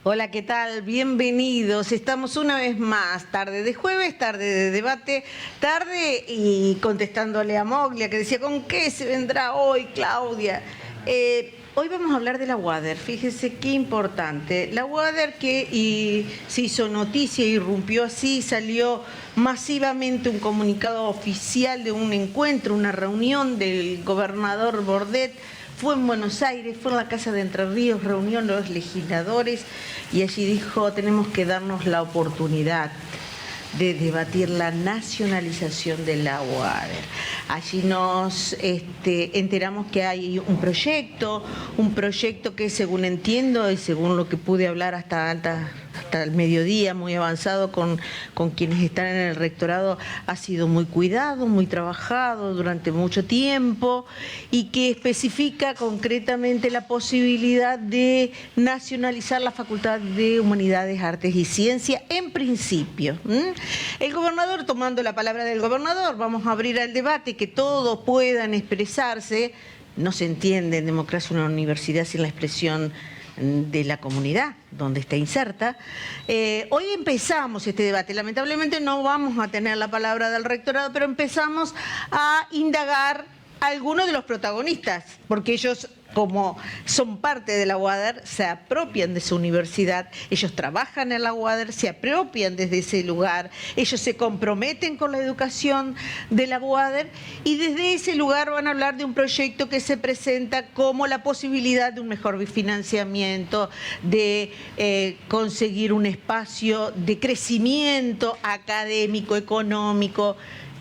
Hola, ¿qué tal? Bienvenidos. Estamos una vez más, tarde de jueves, tarde de debate, tarde y contestándole a Moglia, que decía, ¿con qué se vendrá hoy, Claudia? Hoy vamos a hablar de la UADER. Fíjese qué importante. La UADER que se hizo noticia, irrumpió así, salió masivamente un comunicado oficial de un encuentro, una reunión del gobernador Bordet. Fue en Buenos Aires, fue en la Casa de Entre Ríos, reunió a los legisladores y allí dijo, tenemos que darnos la oportunidad de debatir la nacionalización de la UADER. Allí nos enteramos que hay un proyecto que según entiendo y según lo que pude hablar hasta el mediodía, muy avanzado con quienes están en el rectorado, ha sido muy cuidado, muy trabajado durante mucho tiempo y que especifica concretamente la posibilidad de nacionalizar la Facultad de Humanidades, Artes y Ciencia en principio. El gobernador, tomando la palabra del gobernador, vamos a abrir al debate, que todos puedan expresarse. No se entiende en democracia una universidad sin la expresión de la comunidad donde está inserta. Hoy empezamos este debate, lamentablemente no vamos a tener la palabra del rectorado, pero empezamos a indagar a algunos de los protagonistas, porque ellos, como son parte de la UADER, se apropian de su universidad, ellos trabajan en la UADER, se apropian desde ese lugar, ellos se comprometen con la educación de la UADER y desde ese lugar van a hablar de un proyecto que se presenta como la posibilidad de un mejor financiamiento, de conseguir un espacio de crecimiento académico, económico,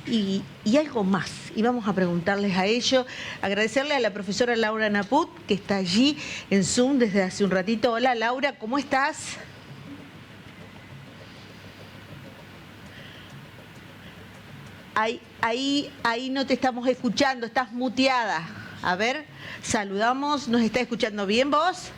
y algo más. Y vamos a preguntarles a ello, agradecerle a la profesora Laura Naput, que está allí en Zoom desde hace un ratito. Hola Laura, ¿cómo estás? Ahí no te estamos escuchando, estás muteada. A ver, saludamos, ¿nos está escuchando bien vos?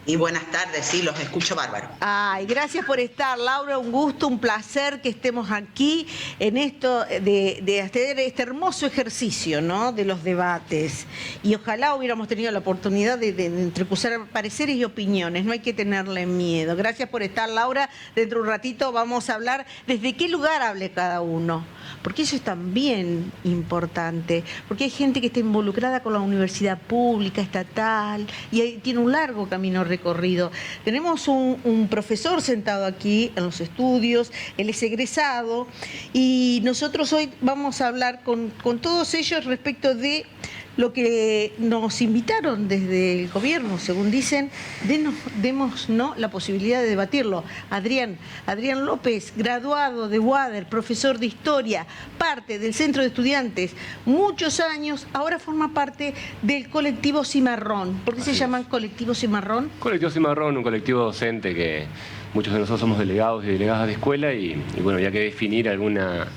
Y buenas tardes, sí, los escucho bárbaro. Ay, gracias por estar, Laura, un gusto, un placer que estemos aquí en esto de hacer este hermoso ejercicio, ¿no?, de los debates. Y ojalá hubiéramos tenido la oportunidad de entrecruzar pareceres y opiniones, no hay que tenerle miedo. Gracias por estar, Laura. Dentro de un ratito vamos a hablar desde qué lugar hable cada uno, porque eso es también importante, porque hay gente que está involucrada con la universidad pública, estatal, y tiene un largo camino recorrido. Tenemos un profesor sentado aquí en los estudios, él es egresado, y nosotros hoy vamos a hablar con todos ellos respecto de lo que nos invitaron desde el gobierno, según dicen, démonos la posibilidad de debatirlo. Adrián López, graduado de UADER, profesor de historia, parte del centro de estudiantes, muchos años, ahora forma parte del colectivo Cimarrón. ¿Por qué se llaman colectivo Cimarrón? Colectivo Cimarrón, un colectivo docente que muchos de nosotros somos delegados y delegadas de escuela y bueno, había que definir alguna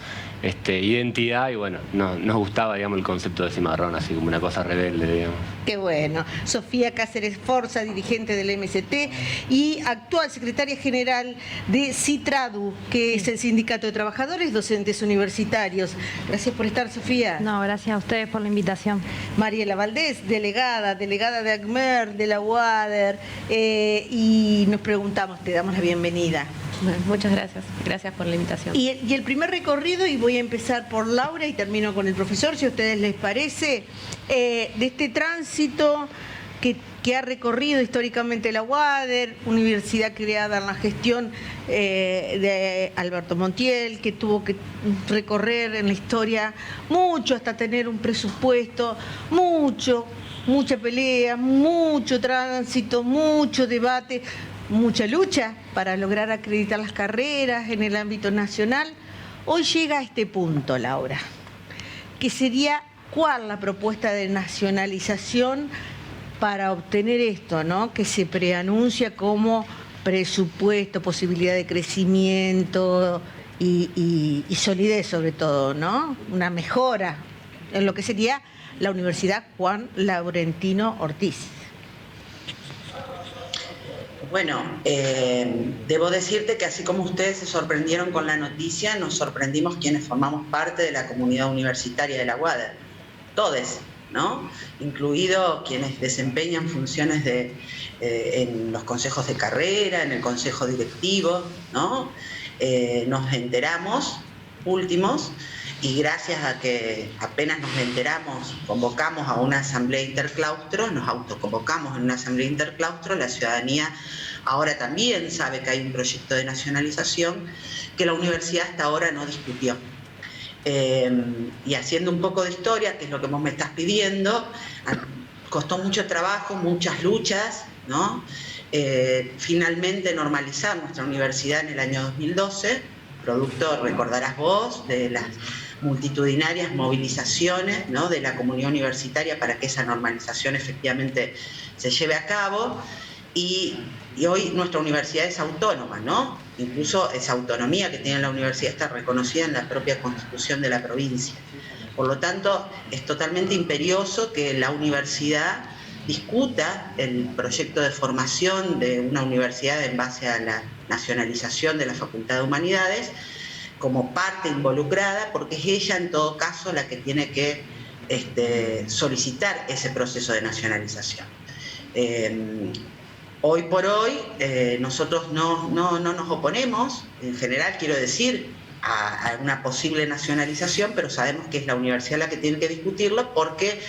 identidad y bueno, nos gustaba, digamos, el concepto de Cimarrón, así como una cosa rebelde, digamos. Qué bueno. Sofía Cáceres Forza, dirigente del MST y actual secretaria general de CITRADU, que es el Sindicato de Trabajadores Docentes Universitarios. Gracias por estar, Sofía. No, gracias a ustedes por la invitación. Mariela Valdés, delegada de ACMER, de la UADER, y nos preguntamos, te damos la bienvenida. Bueno, muchas gracias. Gracias por la invitación. Y el primer recorrido, y voy a empezar por Laura y termino con el profesor, si a ustedes les parece, de este tránsito que ha recorrido históricamente la UADER, universidad creada en la gestión de Alberto Montiel, que tuvo que recorrer en la historia mucho hasta tener un presupuesto, mucha pelea, mucho tránsito, mucho debate, mucha lucha para lograr acreditar las carreras en el ámbito nacional. Hoy llega a este punto, Laura, que sería cuál la propuesta de nacionalización para obtener esto, ¿no?, que se preanuncia como presupuesto, posibilidad de crecimiento y solidez sobre todo, ¿no?, una mejora en lo que sería la Universidad Juan Laurentino Ortiz. Bueno, debo decirte que así como ustedes se sorprendieron con la noticia, nos sorprendimos quienes formamos parte de la comunidad universitaria de la UADER. Todos, ¿no? Incluido quienes desempeñan funciones en los consejos de carrera, en el consejo directivo, ¿no? Nos enteramos, últimos, y gracias a que apenas nos enteramos, convocamos a una asamblea interclaustro, nos autoconvocamos en una asamblea interclaustro, la ciudadanía ahora también sabe que hay un proyecto de nacionalización que la universidad hasta ahora no discutió. Y haciendo un poco de historia, que es lo que vos me estás pidiendo, costó mucho trabajo, muchas luchas, ¿no? Finalmente normalizar nuestra universidad en el año 2012, producto, recordarás vos, de las multitudinarias movilizaciones, ¿no?, de la comunidad universitaria para que esa normalización efectivamente se lleve a cabo. Y hoy nuestra universidad es autónoma, ¿no? Incluso esa autonomía que tiene la universidad está reconocida en la propia Constitución de la provincia. Por lo tanto, es totalmente imperioso que la universidad discuta el proyecto de formación de una universidad en base a la nacionalización de la Facultad de Humanidades como parte involucrada, porque es ella en todo caso la que tiene que solicitar ese proceso de nacionalización. Hoy por hoy nosotros no nos oponemos, en general quiero decir, a una posible nacionalización, pero sabemos que es la universidad la que tiene que discutirlo, porque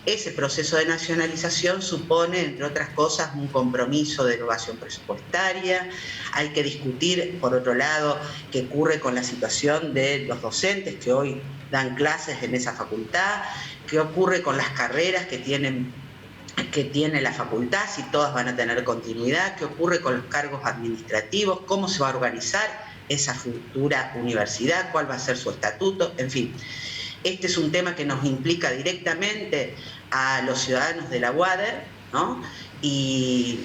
ese proceso de nacionalización supone, entre otras cosas, un compromiso de erogación presupuestaria. Hay que discutir, por otro lado, qué ocurre con la situación de los docentes que hoy dan clases en esa facultad, qué ocurre con las carreras que tiene la facultad, si todas van a tener continuidad, qué ocurre con los cargos administrativos, cómo se va a organizar esa futura universidad, cuál va a ser su estatuto, en fin. Este es un tema que nos implica directamente a los ciudadanos de la UADER, ¿no? Y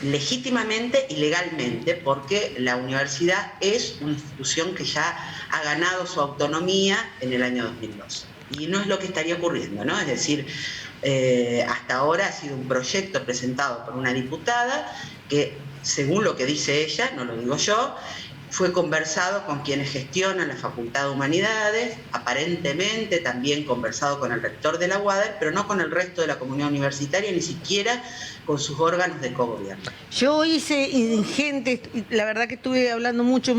legítimamente y legalmente, porque la universidad es una institución que ya ha ganado su autonomía en el año 2012. Y no es lo que estaría ocurriendo, ¿no? Es decir, hasta ahora ha sido un proyecto presentado por una diputada que, según lo que dice ella, no lo digo yo, fue conversado con quienes gestionan la Facultad de Humanidades, aparentemente también conversado con el rector de la UADER, pero no con el resto de la comunidad universitaria, ni siquiera con sus órganos de cogobierno. Yo hice ingentes, la verdad que estuve hablando mucho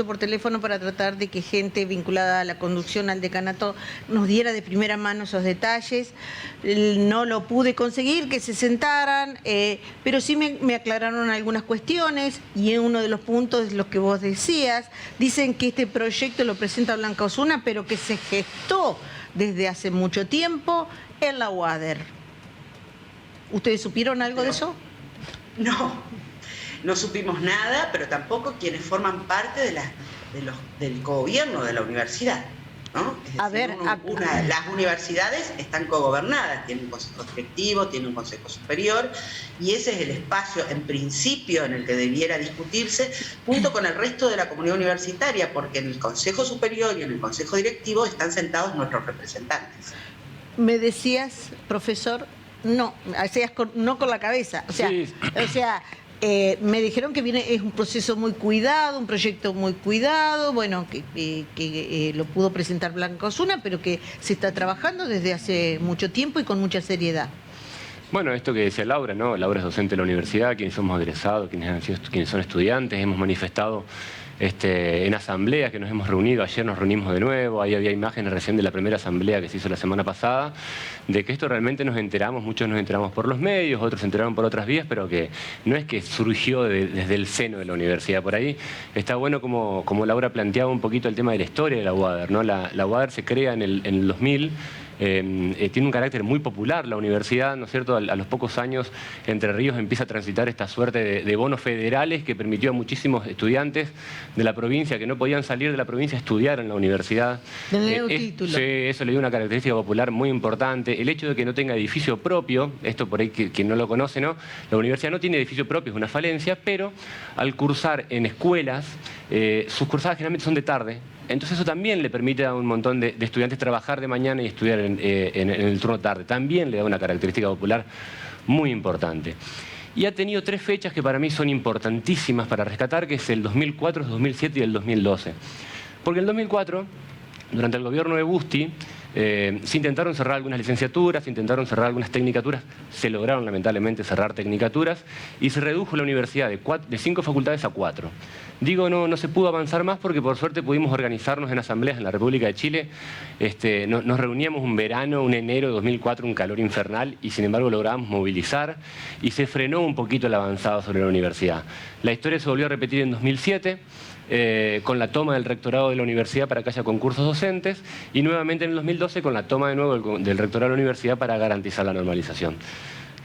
por teléfono para tratar de que gente vinculada a la conducción, al decanato, nos diera de primera mano esos detalles. No lo pude conseguir, que se sentaran, pero sí me aclararon algunas cuestiones, y en uno de los puntos es lo que vos decías. Dicen que este proyecto lo presenta Blanca Osuna, pero que se gestó desde hace mucho tiempo en la UADER. ¿Ustedes supieron algo de eso? No supimos nada, pero tampoco quienes forman parte del cogobierno de la universidad, ¿no? Es decir, las universidades están cogobernadas, tienen un consejo directivo, tienen un consejo superior, y ese es el espacio, en principio, en el que debiera discutirse, junto con el resto de la comunidad universitaria, porque en el consejo superior y en el consejo directivo están sentados nuestros representantes. Me decías, profesor, no con la cabeza, me dijeron que es un proceso muy cuidado, un proyecto muy cuidado, bueno, que lo pudo presentar Blanca Osuna, pero que se está trabajando desde hace mucho tiempo y con mucha seriedad. Bueno, esto que decía Laura, ¿no? Laura es docente de la universidad, quienes somos egresados, quienes son estudiantes, hemos manifestado en asambleas que nos hemos reunido. Ayer nos reunimos de nuevo, ahí había imágenes recién de la primera asamblea que se hizo la semana pasada, de que esto realmente nos enteramos, muchos nos enteramos por los medios, otros se enteraron por otras vías, pero que no es que surgió desde el seno de la universidad. Por ahí está bueno como Laura planteaba un poquito el tema de la historia de la UADER, ¿no? La UADER se crea en el 2000, tiene un carácter muy popular la universidad, ¿no es cierto? A los pocos años Entre Ríos empieza a transitar esta suerte de bonos federales que permitió a muchísimos estudiantes de la provincia que no podían salir de la provincia a estudiar en la universidad. Tener un título. Sí, eso le dio una característica popular muy importante. El hecho de que no tenga edificio propio, esto por ahí quien no lo conoce, ¿no? La universidad no tiene edificio propio, es una falencia, pero al cursar en escuelas, sus cursadas generalmente son de tarde. Entonces eso también le permite a un montón de estudiantes trabajar de mañana y estudiar en el turno tarde. También le da una característica popular muy importante. Y ha tenido 3 fechas que para mí son importantísimas para rescatar, que es el 2004, el 2007 y el 2012. Porque el 2004, durante el gobierno de Busti, Se intentaron cerrar algunas licenciaturas, se intentaron cerrar algunas tecnicaturas, se lograron lamentablemente cerrar tecnicaturas y se redujo la universidad de 5 facultades a 4. Digo, no se pudo avanzar más porque por suerte pudimos organizarnos en asambleas en la República de Chile. Nos reuníamos un verano, un enero de 2004, un calor infernal, y sin embargo logramos movilizar y se frenó un poquito el avanzado sobre la universidad. La historia se volvió a repetir en 2007. Con la toma del rectorado de la universidad para que haya concursos docentes y nuevamente en el 2012 con la toma de nuevo del rectorado de la universidad para garantizar la normalización.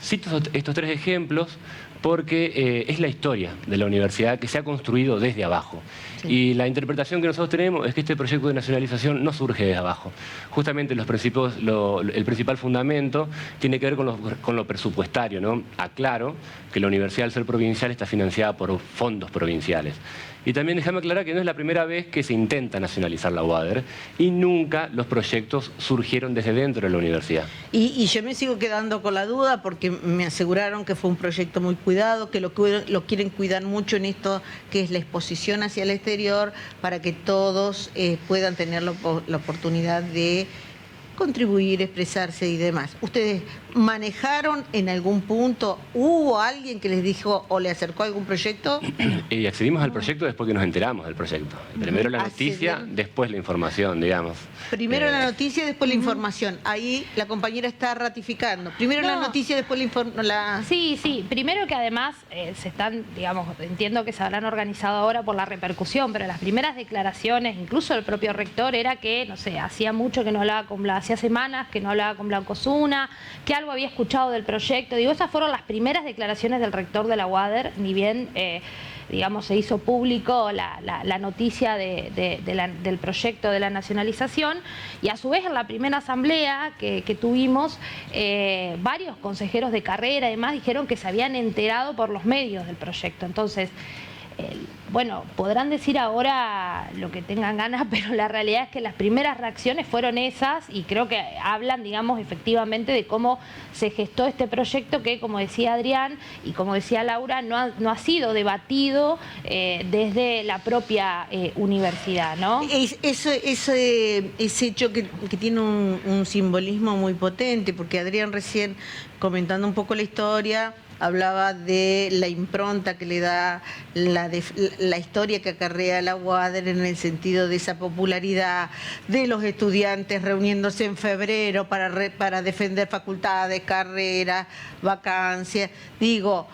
Cito estos 3 ejemplos porque es la historia de la universidad que se ha construido desde abajo. Sí. Y la interpretación que nosotros tenemos es que este proyecto de nacionalización no surge desde abajo. Justamente el principal fundamento tiene que ver con lo presupuestario, ¿no? Aclaro que la universidad, al ser provincial, está financiada por fondos provinciales. Y también déjame aclarar que no es la primera vez que se intenta nacionalizar la UADER y nunca los proyectos surgieron desde dentro de la universidad. Y yo me sigo quedando con la duda porque me aseguraron que fue un proyecto muy cuidado, que lo quieren cuidar mucho en esto que es la exposición hacia el exterior para que todos puedan tener la oportunidad de contribuir, expresarse y demás. ¿Ustedes manejaron en algún punto? ¿Hubo alguien que les dijo o le acercó algún proyecto? Y accedimos al proyecto después que nos enteramos del proyecto. Primero la noticia, después la información, digamos. Primero la noticia, después la información. Ahí la compañera está ratificando. Primero la noticia, después la información. Sí. Primero que además se están, digamos, entiendo que se habrán organizado ahora por la repercusión, pero las primeras declaraciones, incluso el propio rector, era que, no sé, hacía mucho que no hablaba hacía semanas que no hablaba con Blanco Zuna, que algo había escuchado del proyecto. Digo, esas fueron las primeras declaraciones del rector de la UADER, ni bien, digamos, se hizo público la noticia del proyecto de la nacionalización. Y a su vez, en la primera asamblea que tuvimos, varios consejeros de carrera y demás dijeron que se habían enterado por los medios del proyecto. Entonces, bueno, podrán decir ahora lo que tengan ganas, pero la realidad es que las primeras reacciones fueron esas y creo que hablan, digamos, efectivamente de cómo se gestó este proyecto que, como decía Adrián y como decía Laura, no ha sido debatido desde la propia universidad, ¿no? Ese hecho que tiene un simbolismo muy potente, porque Adrián recién, comentando un poco la historia, hablaba de la impronta que le da la historia que acarrea la UADER en el sentido de esa popularidad de los estudiantes reuniéndose en febrero para defender facultades, carreras, vacancias. Digo,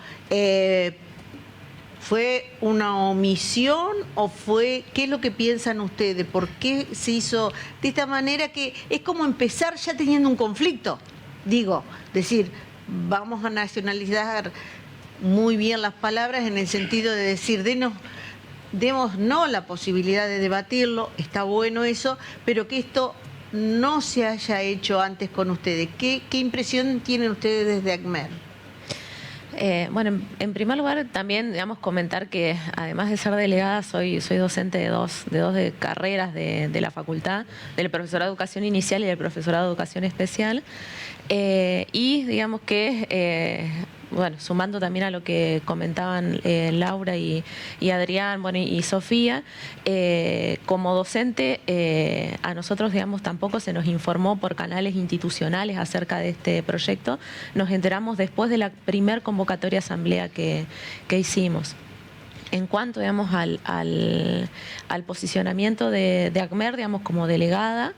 ¿fue una omisión o fue, qué es lo que piensan ustedes? ¿Por qué se hizo de esta manera que es como empezar ya teniendo un conflicto? Digo, decir, vamos a nacionalizar muy bien las palabras en el sentido de decir, démonos la posibilidad de debatirlo, está bueno eso, pero que esto no se haya hecho antes con ustedes. ¿Qué impresión tienen ustedes desde ACMER? Bueno, en primer lugar también, digamos, comentar que además de ser delegada soy docente de dos carreras de la facultad, del profesorado de educación inicial y del profesorado de educación especial. Y digamos que, bueno, sumando también a lo que comentaban Laura y Adrián, bueno, y Sofía, como docente a nosotros, digamos, tampoco se nos informó por canales institucionales acerca de este proyecto. Nos enteramos después de la primer convocatoria asamblea que hicimos. En cuanto, digamos, al posicionamiento de ACMER, digamos, como delegada,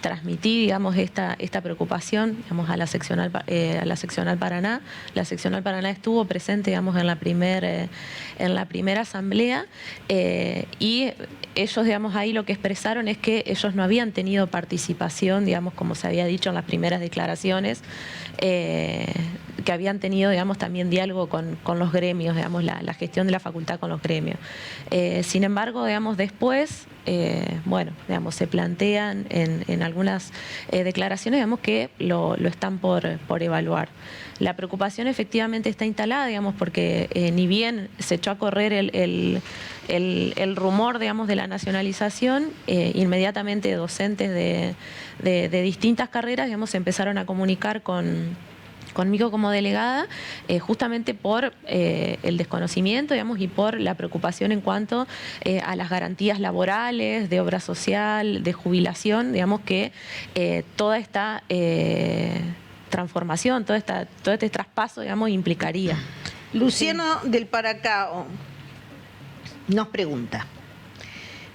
transmití, digamos, esta preocupación, digamos, a la seccional Paraná. La seccional Paraná estuvo presente, digamos, en la primera asamblea y ellos, digamos, ahí lo que expresaron es que ellos no habían tenido participación, digamos, como se había dicho en las primeras declaraciones, que habían tenido, digamos, también diálogo con los gremios, digamos, la gestión de la facultad con los gremios. Sin embargo, digamos, después, bueno, digamos, se plantean en algunas declaraciones, digamos, que lo están por evaluar. La preocupación efectivamente está instalada, digamos, porque ni bien se echó a correr el rumor, digamos, de la nacionalización, inmediatamente docentes de distintas carreras, digamos, se empezaron a comunicar con conmigo como delegada, justamente por el desconocimiento, digamos, y por la preocupación en cuanto a las garantías laborales, de obra social, de jubilación, digamos, que toda esta transformación, todo este traspaso, digamos, implicaría. Luciano del Paracao nos pregunta.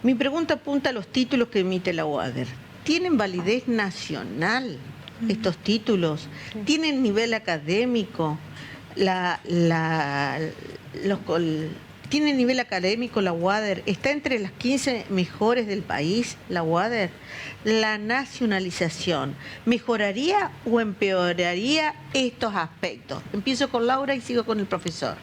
Mi pregunta apunta a los títulos que emite la UADER. ¿Tienen validez nacional estos títulos? ¿Tienen nivel académico? ¿Tiene nivel académico la UADER? ¿Está entre las 15 mejores del país la UADER? ¿La nacionalización mejoraría o empeoraría estos aspectos? Empiezo con Laura y sigo con el profesor.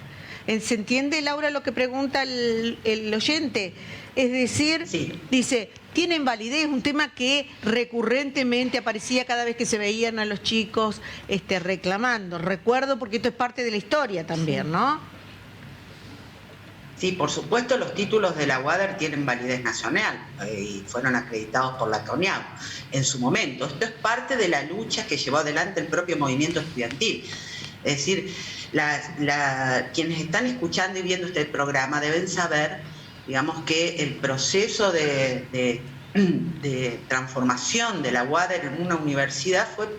¿Se entiende, Laura, lo que pregunta el oyente? Es decir, sí. Dice, ¿tienen validez? Un tema que recurrentemente aparecía cada vez que se veían a los chicos reclamando. Recuerdo, porque esto es parte de la historia también, ¿no? Sí, por supuesto, los títulos de la UADER tienen validez nacional y fueron acreditados por la CONIAU en su momento. Esto es parte de la lucha que llevó adelante el propio movimiento estudiantil. Es decir, quienes están escuchando y viendo este programa deben saber, digamos, que el proceso de transformación de la UADER en una universidad fue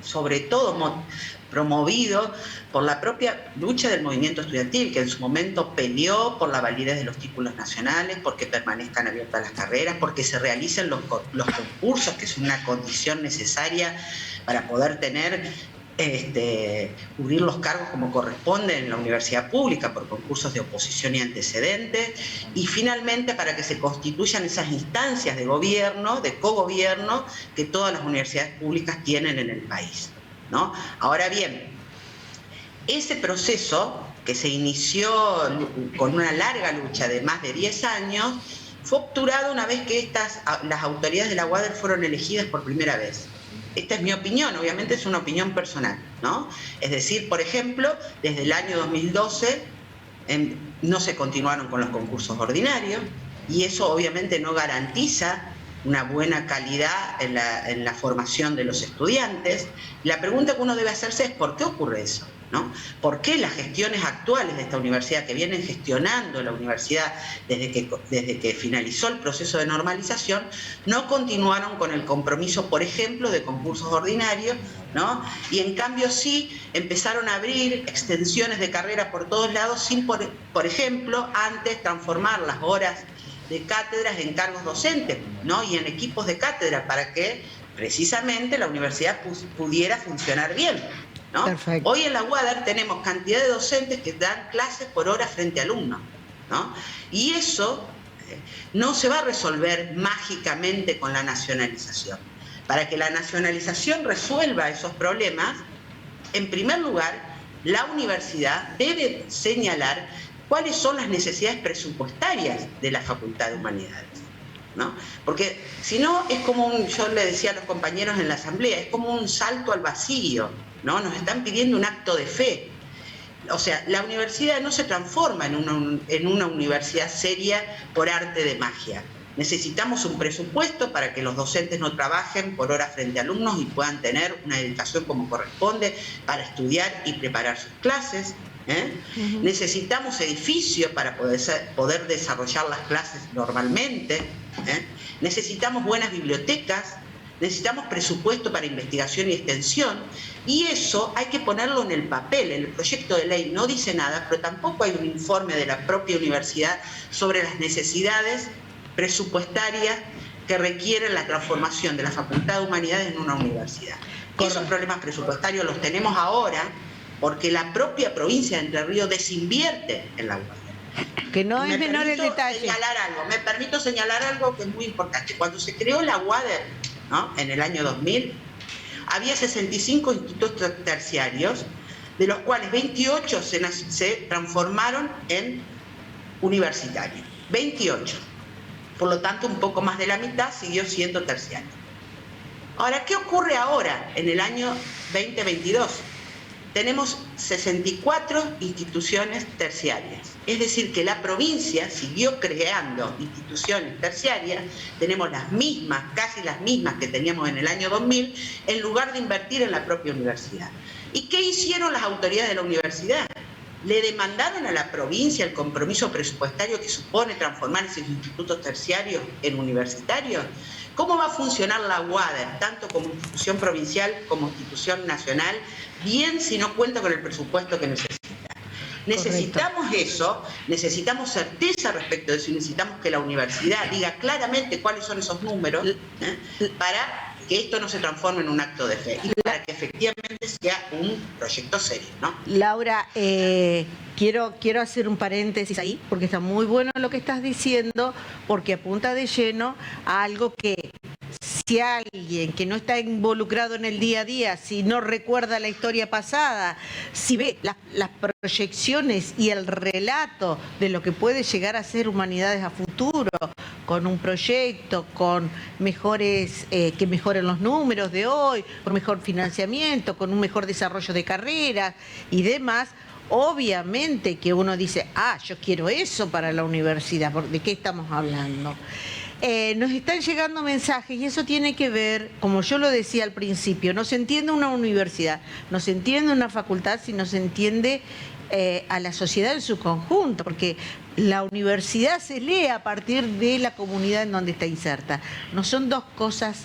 sobre todo promovido por la propia lucha del movimiento estudiantil, que en su momento peleó por la validez de los títulos nacionales, porque permanezcan abiertas las carreras, porque se realicen los concursos, que es una condición necesaria para poder cubrir los cargos como corresponde en la universidad pública por concursos de oposición y antecedentes, y finalmente para que se constituyan esas instancias de gobierno, de cogobierno, que todas las universidades públicas tienen en el país, ¿no? Ahora bien, ese proceso que se inició con una larga lucha de más de 10 años, fue obturado una vez que las autoridades de la UADER fueron elegidas por primera vez. Esta es mi opinión, obviamente es una opinión personal, ¿no? Es decir, por ejemplo, desde el año 2012 no se continuaron con los concursos ordinarios, y eso obviamente no garantiza una buena calidad en la formación de los estudiantes. La pregunta que uno debe hacerse es ¿por qué ocurre eso? ¿No? ¿Por qué las gestiones actuales de esta universidad, que vienen gestionando la universidad desde que finalizó el proceso de normalización, no continuaron con el compromiso, por ejemplo, de concursos ordinarios, ¿no? Y en cambio sí empezaron a abrir extensiones de carrera por todos lados sin, por ejemplo, antes transformar las horas de cátedras en cargos docentes, ¿no? Y en equipos de cátedra, para que precisamente la universidad pudiera funcionar bien, ¿no? Perfecto. Hoy en la UADER tenemos cantidad de docentes que dan clases por hora frente a alumnos, ¿no? Y eso no se va a resolver mágicamente con la nacionalización. Para que la nacionalización resuelva esos problemas, en primer lugar, la universidad debe señalar cuáles son las necesidades presupuestarias de la Facultad de Humanidades, ¿no? Porque si no, es como yo le decía a los compañeros en la asamblea, es como un salto al vacío, ¿no? Nos están pidiendo un acto de fe. O sea, la universidad no se transforma en una universidad seria por arte de magia. Necesitamos un presupuesto para que los docentes no trabajen por horas frente a alumnos y puedan tener una dedicación como corresponde para estudiar y preparar sus clases. Necesitamos edificios para poder desarrollar las clases normalmente. Necesitamos buenas bibliotecas. Necesitamos presupuesto para investigación y extensión, y eso hay que ponerlo en el papel. El proyecto de ley no dice nada, pero tampoco hay un informe de la propia universidad sobre las necesidades presupuestarias que requieren la transformación de la Facultad de Humanidades en una universidad. Esos problemas presupuestarios los tenemos ahora porque la propia provincia de Entre Ríos desinvierte en la UADER. Que no es menor el detalle. Me permito señalar algo que es muy importante. Cuando se creó la UADER, ¿no?, en el año 2000, había 65 institutos terciarios, de los cuales 28 se transformaron en universitarios. 28. Por lo tanto, un poco más de la mitad siguió siendo terciario. Ahora, ¿qué ocurre ahora, en el año 2022? Tenemos 64 instituciones terciarias. Es decir, que la provincia siguió creando instituciones terciarias, tenemos las mismas, casi las mismas que teníamos en el año 2000, en lugar de invertir en la propia universidad. ¿Y qué hicieron las autoridades de la universidad? Le demandaron a la provincia el compromiso presupuestario que supone transformar esos institutos terciarios en universitarios. ¿Cómo va a funcionar la UADER, tanto como institución provincial como institución nacional, bien si no cuenta con el presupuesto que necesita? Necesitamos eso, necesitamos certeza respecto de eso y necesitamos que la universidad diga claramente cuáles son esos números para que esto no se transforme en un acto de fe y para que efectivamente sea un proyecto serio, ¿no? Laura, quiero hacer un paréntesis ahí, porque está muy bueno lo que estás diciendo, porque apunta de lleno a algo que si alguien que no está involucrado en el día a día, si no recuerda la historia pasada, si ve las proyecciones y el relato de lo que puede llegar a ser humanidades a futuro, con un proyecto, con que mejoren los números de hoy, con mejor financiamiento, con un mejor desarrollo de carreras y demás, obviamente que uno dice, yo quiero eso para la universidad. ¿De qué estamos hablando? Nos están llegando mensajes y eso tiene que ver, como yo lo decía al principio, no se entiende una universidad, no se entiende una facultad, sino se entiende a la sociedad en su conjunto, porque la universidad se lee a partir de la comunidad en donde está inserta. No son dos cosas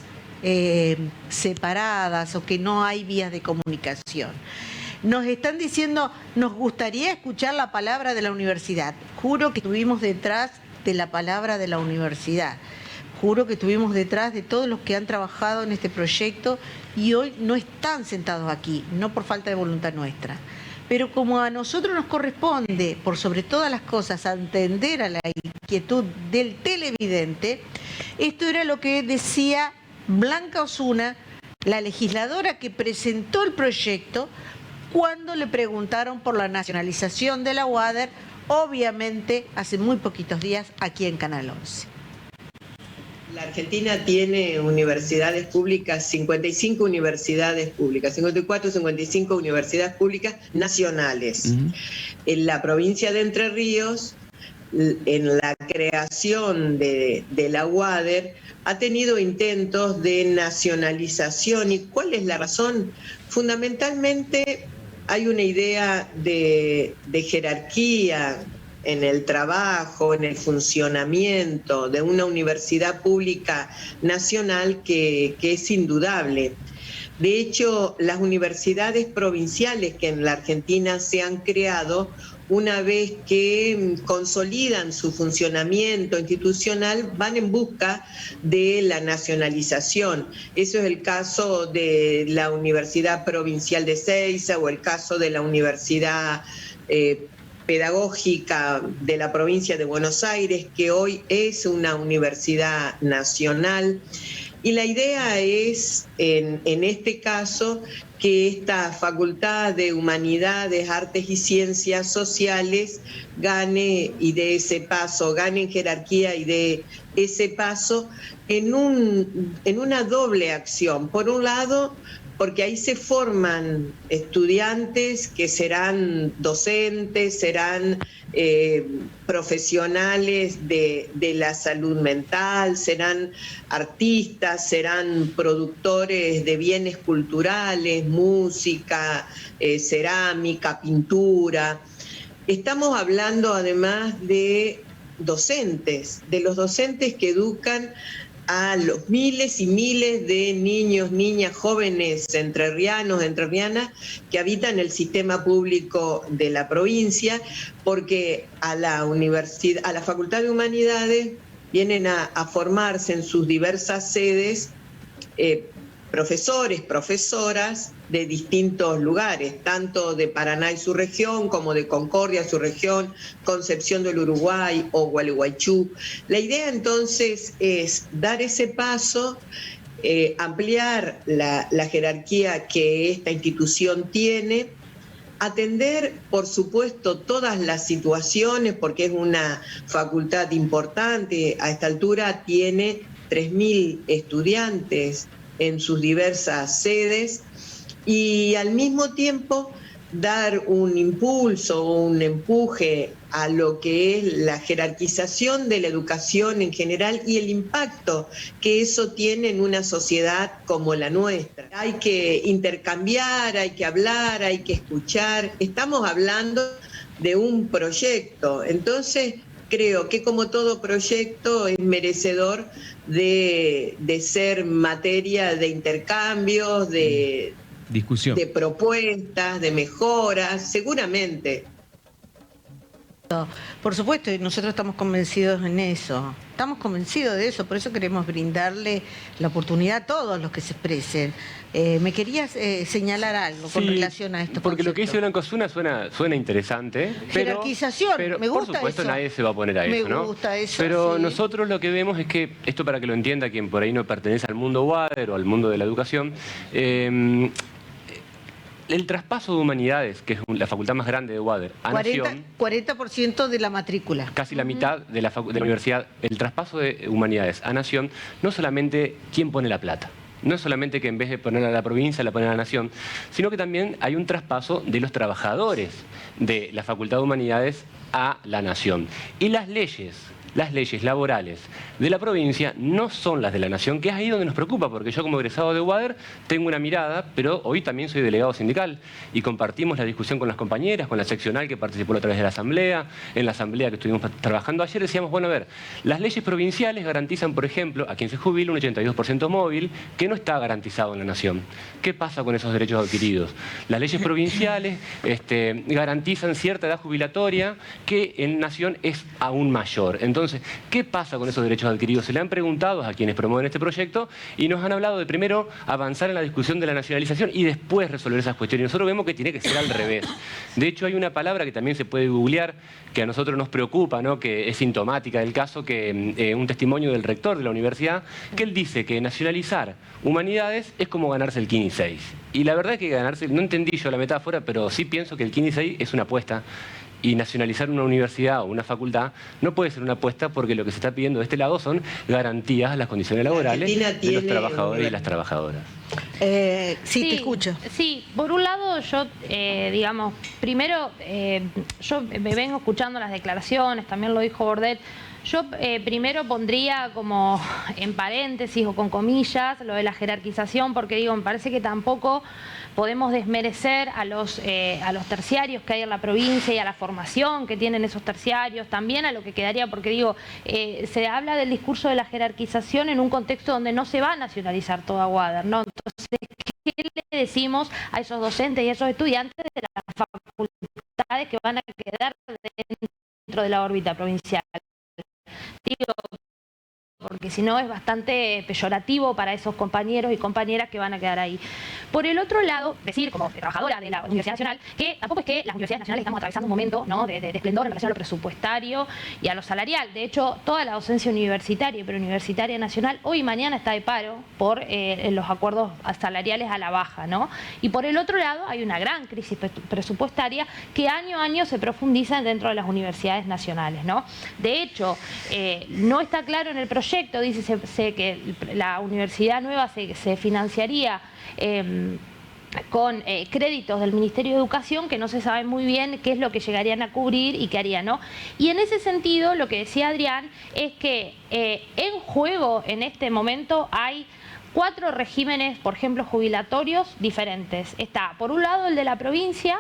separadas o que no hay vías de comunicación. Nos están diciendo, nos gustaría escuchar la palabra de la universidad. Juro que estuvimos detrás de la palabra de la universidad. Juro que estuvimos detrás de todos los que han trabajado en este proyecto y hoy no están sentados aquí, no por falta de voluntad nuestra. Pero como a nosotros nos corresponde, por sobre todas las cosas, atender a la inquietud del televidente, esto era lo que decía Blanca Osuna, la legisladora que presentó el proyecto, cuando le preguntaron por la nacionalización de la UADER, obviamente hace muy poquitos días aquí en Canal 11. La Argentina tiene universidades públicas, 55 universidades públicas, 54, 55 universidades públicas nacionales. En la provincia de Entre Ríos, en la creación de la UADER, ha tenido intentos de nacionalización. ¿Y cuál es la razón? Fundamentalmente hay una idea de jerarquía en el trabajo, en el funcionamiento de una universidad pública nacional que es indudable. De hecho, las universidades provinciales que en la Argentina se han creado, una vez que consolidan su funcionamiento institucional, van en busca de la nacionalización. Eso es el caso de la Universidad Provincial de Ezeiza o el caso de la Universidad Pedagógica de la provincia de Buenos Aires, que hoy es una universidad nacional. Y la idea es, en este caso, que esta Facultad de Humanidades, Artes y Ciencias Sociales gane y dé ese paso, gane en jerarquía y dé ese paso en una doble acción. Por un lado, porque ahí se forman estudiantes que serán docentes, serán profesionales de la salud mental, serán artistas, serán productores de bienes culturales, música, cerámica, pintura. Estamos hablando además de docentes, de los docentes que educan a los miles y miles de niños, niñas, jóvenes entrerrianos, entrerrianas que habitan el sistema público de la provincia, porque a la universidad, a la Facultad de Humanidades vienen a formarse en sus diversas sedes profesores, profesoras de distintos lugares, tanto de Paraná y su región, como de Concordia, su región, Concepción del Uruguay o Gualeguaychú. La idea entonces es dar ese paso, ampliar la jerarquía que esta institución tiene, atender, por supuesto, todas las situaciones, porque es una facultad importante. A esta altura tiene 3.000 estudiantes en sus diversas sedes, y al mismo tiempo dar un impulso o un empuje a lo que es la jerarquización de la educación en general y el impacto que eso tiene en una sociedad como la nuestra. Hay que intercambiar, hay que hablar, hay que escuchar. Estamos hablando de un proyecto, entonces creo que como todo proyecto es merecedor de ser materia de intercambios, de discusión, de propuestas, de mejoras, seguramente. Por supuesto, y nosotros estamos convencidos en eso. Estamos convencidos de eso, por eso queremos brindarle la oportunidad a todos los que se expresen. ¿Me querías señalar algo con relación a esto? Porque lo que dice Blanco Osuna suena interesante. Jerarquización, me gusta. Por supuesto, eso. Nadie se va a poner a eso, ¿no? Me gusta eso. Pero sí. nosotros lo que vemos es que, esto para que lo entienda quien por ahí no pertenece al mundo UADER o al mundo de la educación, el traspaso de humanidades, que es la facultad más grande de UADER, a Nación, 40% de la matrícula. casi la mitad de la universidad, el traspaso de humanidades a Nación, no solamente quién pone la plata, no es solamente que en vez de ponerla a la provincia la ponen a la Nación, sino que también hay un traspaso de los trabajadores de la Facultad de Humanidades a la Nación. Y las leyes laborales de la provincia no son las de la Nación, que es ahí donde nos preocupa, porque yo como egresado de UADER tengo una mirada, pero hoy también soy delegado sindical y compartimos la discusión con las compañeras, con la seccional que participó a través de la asamblea, en la asamblea que estuvimos trabajando ayer, decíamos, bueno, a ver, las leyes provinciales garantizan, por ejemplo, a quien se jubila un 82% móvil, que no está garantizado en la Nación. ¿Qué pasa con esos derechos adquiridos? Las leyes provinciales garantizan cierta edad jubilatoria que en Nación es aún mayor. Entonces, ¿qué pasa con esos derechos adquiridos? Se le han preguntado a quienes promueven este proyecto y nos han hablado de primero avanzar en la discusión de la nacionalización y después resolver esas cuestiones. Y nosotros vemos que tiene que ser al revés. De hecho, hay una palabra que también se puede googlear, que a nosotros nos preocupa, ¿no? Que es sintomática del caso, que un testimonio del rector de la universidad, que él dice que nacionalizar humanidades es como ganarse el 15 y 6. Y la verdad es que ganarse, no entendí yo la metáfora, pero sí pienso que el 15 y 6 es una apuesta. Y nacionalizar una universidad o una facultad no puede ser una apuesta, porque lo que se está pidiendo de este lado son garantías a las condiciones laborales de los trabajadores y las trabajadoras. Sí, te escucho. Sí, por un lado yo, digamos, primero, yo me vengo escuchando las declaraciones, también lo dijo Bordet. Yo primero pondría como en paréntesis o con comillas lo de la jerarquización, porque digo, me parece que tampoco podemos desmerecer a los terciarios que hay en la provincia y a la formación que tienen esos terciarios, también a lo que quedaría, porque digo, se habla del discurso de la jerarquización en un contexto donde no se va a nacionalizar toda UADER, ¿no? Entonces, ¿qué le decimos a esos docentes y a esos estudiantes de las facultades que van a quedar dentro de la órbita provincial? Digo, porque si no es bastante peyorativo para esos compañeros y compañeras que van a quedar ahí. Por el otro lado, decir como trabajadora de la Universidad Nacional, que tampoco es que las universidades nacionales estamos atravesando un momento, ¿no?, de esplendor en relación a lo presupuestario y a lo salarial. De hecho, toda la docencia universitaria y preuniversitaria nacional hoy y mañana está de paro por los acuerdos salariales a la baja, ¿no? Y por el otro lado hay una gran crisis presupuestaria que año a año se profundiza dentro de las universidades nacionales, ¿no? De hecho, no está claro en el proyecto, dice que la universidad nueva se financiaría con créditos del Ministerio de Educación, que no se sabe muy bien qué es lo que llegarían a cubrir y qué harían, ¿no? Y en ese sentido, lo que decía Adrián es que en juego en este momento hay 4 regímenes, por ejemplo, jubilatorios diferentes. Está, por un lado, el de la provincia,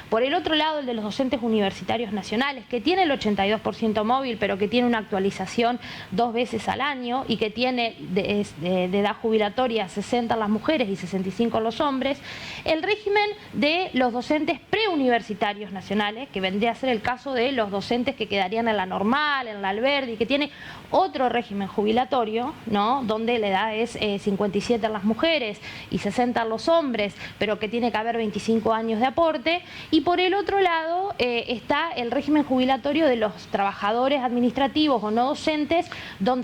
por el otro lado, el de los docentes universitarios nacionales, que tiene el 82% móvil, pero que tiene una actualización 2 veces al año y que tiene de edad jubilatoria 60 las mujeres y 65 los hombres. El régimen de los docentes preuniversitarios nacionales, que vendría a ser el caso de los docentes que quedarían en la normal, en la Alberdi, que tiene otro régimen jubilatorio, ¿no?, donde la edad es 57 en las mujeres y 60 en los hombres, pero que tiene que haber 25 años de aporte. Y por el otro lado está el régimen jubilatorio de los trabajadores administrativos o no docentes,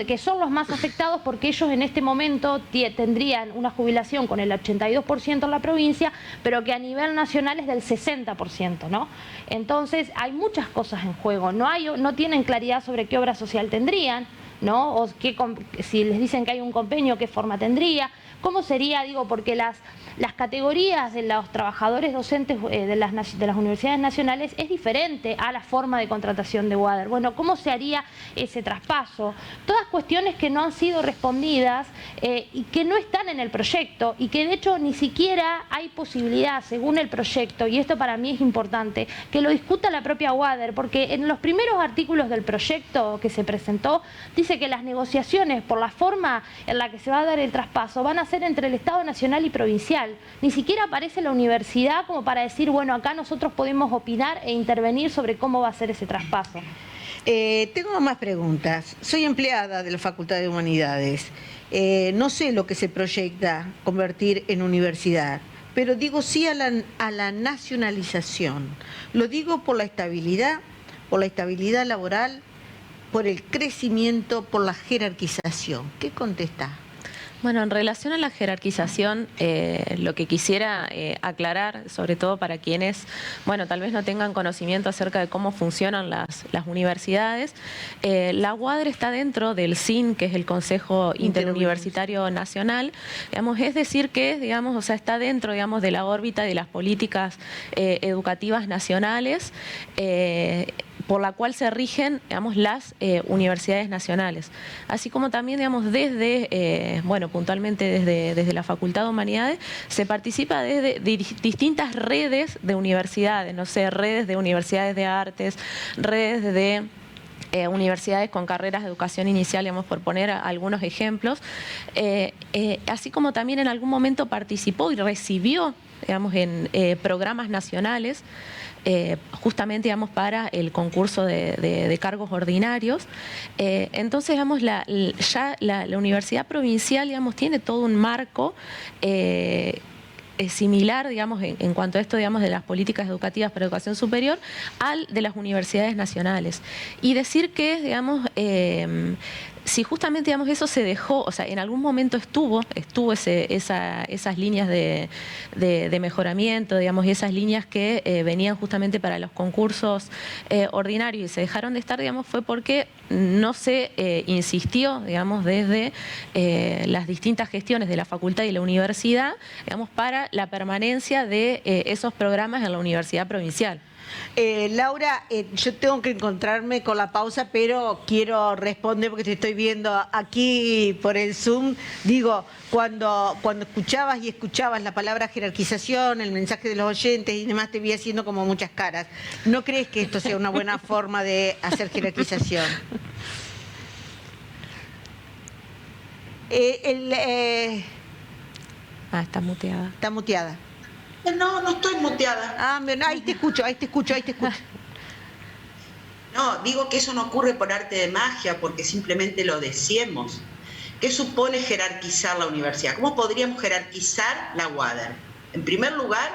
que son los más afectados, porque ellos en este momento tendrían una jubilación con el 82% en la provincia, pero que a nivel nacional es del 60%, ¿no? Entonces hay muchas cosas en juego, no tienen claridad sobre qué obra social tendrían, ¿no? O si les dicen que hay un convenio, qué forma tendría, cómo sería, digo, porque las categorías de los trabajadores docentes de las universidades nacionales es diferente a la forma de contratación de UADER. Bueno, ¿cómo se haría ese traspaso? Todas cuestiones que no han sido respondidas y que no están en el proyecto y que de hecho ni siquiera hay posibilidad, según el proyecto, y esto para mí es importante, que lo discuta la propia UADER, porque en los primeros artículos del proyecto que se presentó dice que las negociaciones por la forma en la que se va a dar el traspaso van a ser entre el Estado Nacional y provincial. Ni siquiera aparece la universidad como para decir, bueno, acá nosotros podemos opinar e intervenir sobre cómo va a ser ese traspaso. Tengo más preguntas. Soy empleada de la Facultad de Humanidades. No sé lo que se proyecta convertir en universidad, pero digo sí a la nacionalización. Lo digo por la estabilidad laboral, por el crecimiento, por la jerarquización. ¿Qué contesta? Bueno, en relación a la jerarquización, lo que quisiera aclarar, sobre todo para quienes, bueno, tal vez no tengan conocimiento acerca de cómo funcionan las universidades, la UADER está dentro del CIN, que es el Consejo Interuniversitario Nacional, digamos, es decir que, digamos, o sea, está dentro, digamos, de la órbita de las políticas educativas nacionales, por la cual se rigen, digamos, las universidades nacionales. Así como también, digamos, desde, bueno, puntualmente desde la Facultad de Humanidades, se participa desde distintas redes de universidades, no sé, redes de universidades de artes, redes de universidades con carreras de educación inicial, digamos, por poner algunos ejemplos, así como también en algún momento participó y recibió, digamos, en programas nacionales, justamente, digamos, para el concurso de cargos ordinarios. Entonces, digamos, ya la universidad provincial, digamos, tiene todo un marco similar, digamos, en cuanto a esto, digamos, de las políticas educativas para educación superior, al de las universidades nacionales. Y decir que, digamos, si justamente, digamos, eso se dejó, o sea, en algún momento estuvo esas líneas de mejoramiento, digamos, y esas líneas que venían justamente para los concursos ordinarios y se dejaron de estar, digamos, fue porque no se insistió, digamos, desde las distintas gestiones de la facultad y la universidad, digamos, para la permanencia de esos programas en la universidad provincial. Laura, yo tengo que encontrarme con la pausa, pero quiero responder porque te estoy viendo aquí por el Zoom. Digo, cuando escuchabas la palabra jerarquización, el mensaje de los oyentes y demás, te vi haciendo como muchas caras. ¿No crees que esto sea una buena forma de hacer jerarquización? Está muteada. Está muteada. No estoy muteada. Ahí te escucho. No, digo que eso no ocurre por arte de magia, porque simplemente lo deseemos. ¿Qué supone jerarquizar la universidad? ¿Cómo podríamos jerarquizar la UADER? En primer lugar,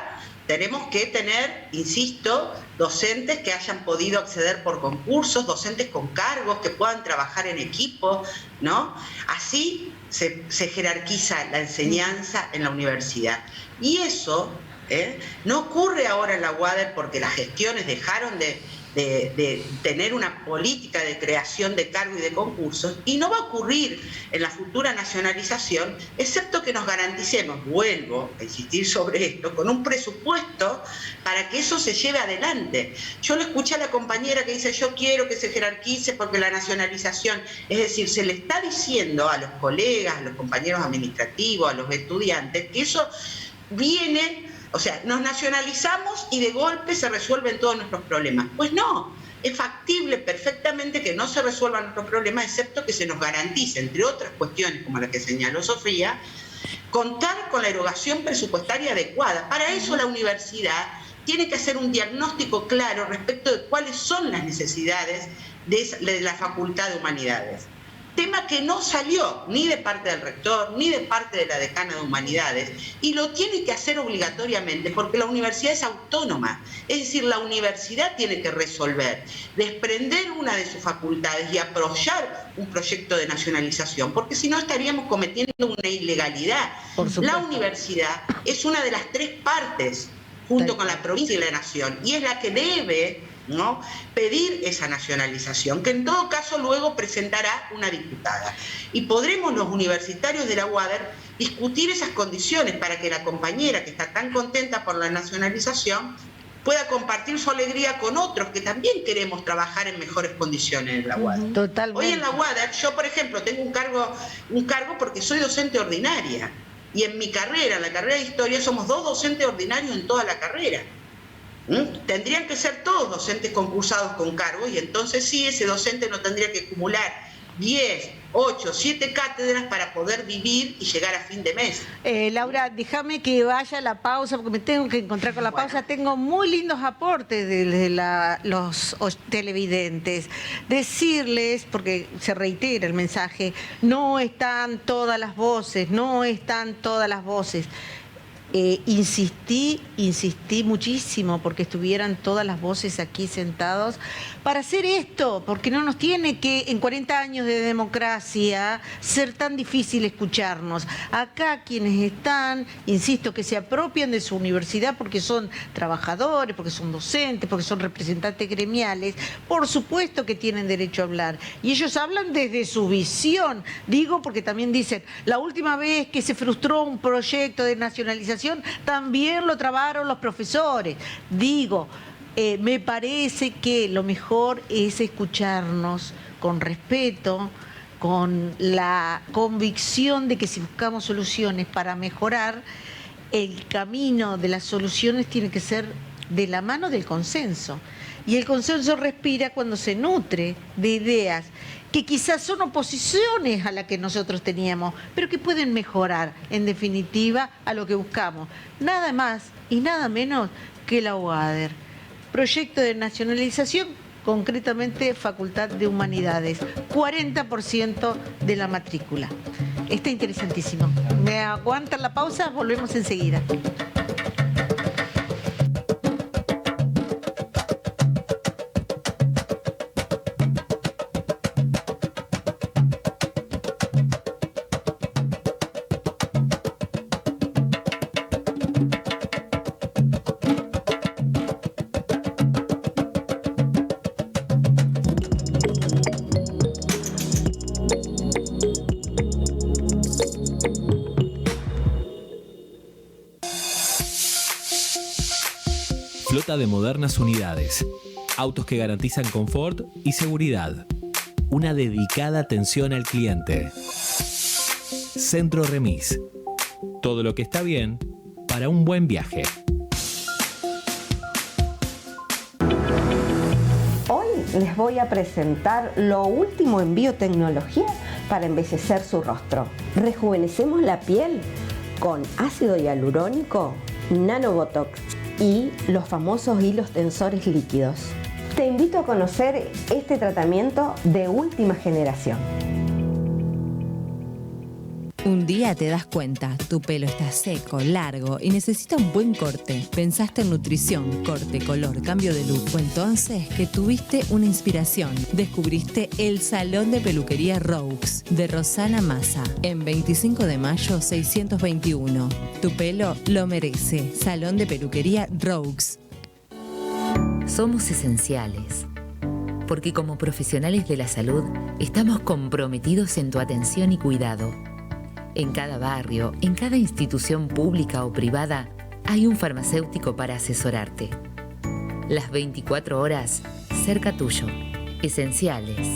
tenemos que tener, insisto, docentes que hayan podido acceder por concursos, docentes con cargos, que puedan trabajar en equipo, ¿no? Así se jerarquiza la enseñanza en la universidad. Y eso no ocurre ahora en la UADER porque las gestiones dejaron de tener una política de creación de cargo y de concursos, y no va a ocurrir en la futura nacionalización, excepto que nos garanticemos, vuelvo a insistir sobre esto, con un presupuesto para que eso se lleve adelante. Yo le escuché a la compañera que dice, yo quiero que se jerarquice porque la nacionalización, es decir, se le está diciendo a los colegas, a los compañeros administrativos, a los estudiantes, que eso viene... O sea, nos nacionalizamos y de golpe se resuelven todos nuestros problemas. Pues no, es factible perfectamente que no se resuelvan nuestros problemas, excepto que se nos garantice, entre otras cuestiones como la que señaló Sofía, contar con la erogación presupuestaria adecuada. Para eso la universidad tiene que hacer un diagnóstico claro respecto de cuáles son las necesidades de la Facultad de Humanidades. Tema que no salió ni de parte del rector, ni de parte de la decana de Humanidades, y lo tiene que hacer obligatoriamente porque la universidad es autónoma. Es decir, la universidad tiene que resolver, desprender una de sus facultades y apoyar un proyecto de nacionalización, porque si no estaríamos cometiendo una ilegalidad. La universidad es una de las tres partes junto con la provincia y la nación, y es la que debe, ¿no?, pedir esa nacionalización, que en todo caso luego presentará una diputada. Y podremos los universitarios de la UADER discutir esas condiciones para que la compañera que está tan contenta por la nacionalización pueda compartir su alegría con otros que también queremos trabajar en mejores condiciones en la UADER. Totalmente. Hoy en la UADER, yo por ejemplo tengo un cargo porque soy docente ordinaria, y en mi carrera, la carrera de Historia, somos 2 docentes ordinarios en toda la carrera. Tendrían que ser todos docentes concursados con cargo, y entonces sí, ese docente no tendría que acumular 10, 8, 7 cátedras para poder vivir y llegar a fin de mes. Laura, déjame que vaya a la pausa, porque me tengo que encontrar con la pausa. Tengo muy lindos aportes de los televidentes. Decirles, porque se reitera el mensaje, no están todas las voces, no están todas las voces. Insistí muchísimo porque estuvieran todas las voces aquí sentados para hacer esto, porque no nos tiene que, en 40 años de democracia, ser tan difícil escucharnos. Acá quienes están, insisto, que se apropian de su universidad porque son trabajadores, porque son docentes, porque son representantes gremiales, por supuesto que tienen derecho a hablar. Y ellos hablan desde su visión, digo, porque también dicen, la última vez que se frustró un proyecto de nacionalización, también lo trabaron los profesores. Digo, me parece que lo mejor es escucharnos con respeto, con la convicción de que si buscamos soluciones para mejorar, el camino de las soluciones tiene que ser de la mano del consenso. Y el consenso respira cuando se nutre de ideas que quizás son oposiciones a la que nosotros teníamos, pero que pueden mejorar, en definitiva, a lo que buscamos. Nada más y nada menos que la UADER. Proyecto de nacionalización, concretamente Facultad de Humanidades, 40% de la matrícula. Está interesantísimo. ¿Me aguantan la pausa? Volvemos enseguida. Flota de modernas unidades, autos que garantizan confort y seguridad, una dedicada atención al cliente. Centro Remis, todo lo que está bien para un buen viaje. Hoy les voy a presentar lo último en biotecnología para embellecer su rostro. Rejuvenecemos la piel con ácido hialurónico, nanobotox y los famosos hilos tensores líquidos. Te invito a conocer este tratamiento de última generación. Un día te das cuenta, tu pelo está seco, largo y necesita un buen corte. Pensaste en nutrición, corte, color, cambio de look. O entonces que tuviste una inspiración. Descubriste el Salón de Peluquería Roux de Rosana Massa en 25 de mayo 621. Tu pelo lo merece. Salón de Peluquería Roux. Somos esenciales, porque como profesionales de la salud estamos comprometidos en tu atención y cuidado. En cada barrio, en cada institución pública o privada, hay un farmacéutico para asesorarte. Las 24 horas, cerca tuyo. Esenciales.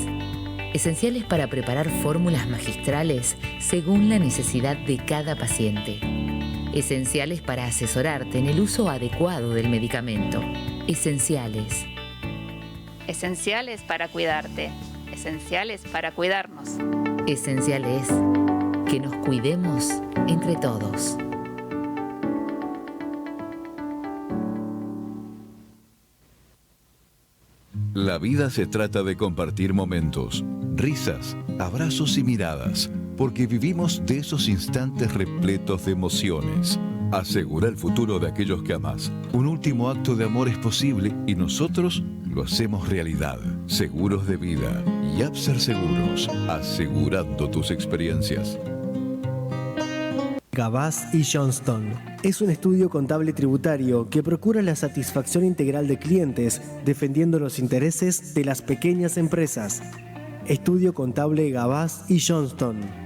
Esenciales para preparar fórmulas magistrales según la necesidad de cada paciente. Esenciales para asesorarte en el uso adecuado del medicamento. Esenciales. Esenciales para cuidarte. Esenciales para cuidarnos. Esenciales. Que nos cuidemos entre todos. La vida se trata de compartir momentos, risas, abrazos y miradas, porque vivimos de esos instantes repletos de emociones. Asegura el futuro de aquellos que amás. Un último acto de amor es posible y nosotros lo hacemos realidad. Seguros de vida. Yapser Seguros, asegurando tus experiencias. Gavaz y Johnston. Es un estudio contable tributario que procura la satisfacción integral de clientes, defendiendo los intereses de las pequeñas empresas. Estudio contable Gavaz y Johnston.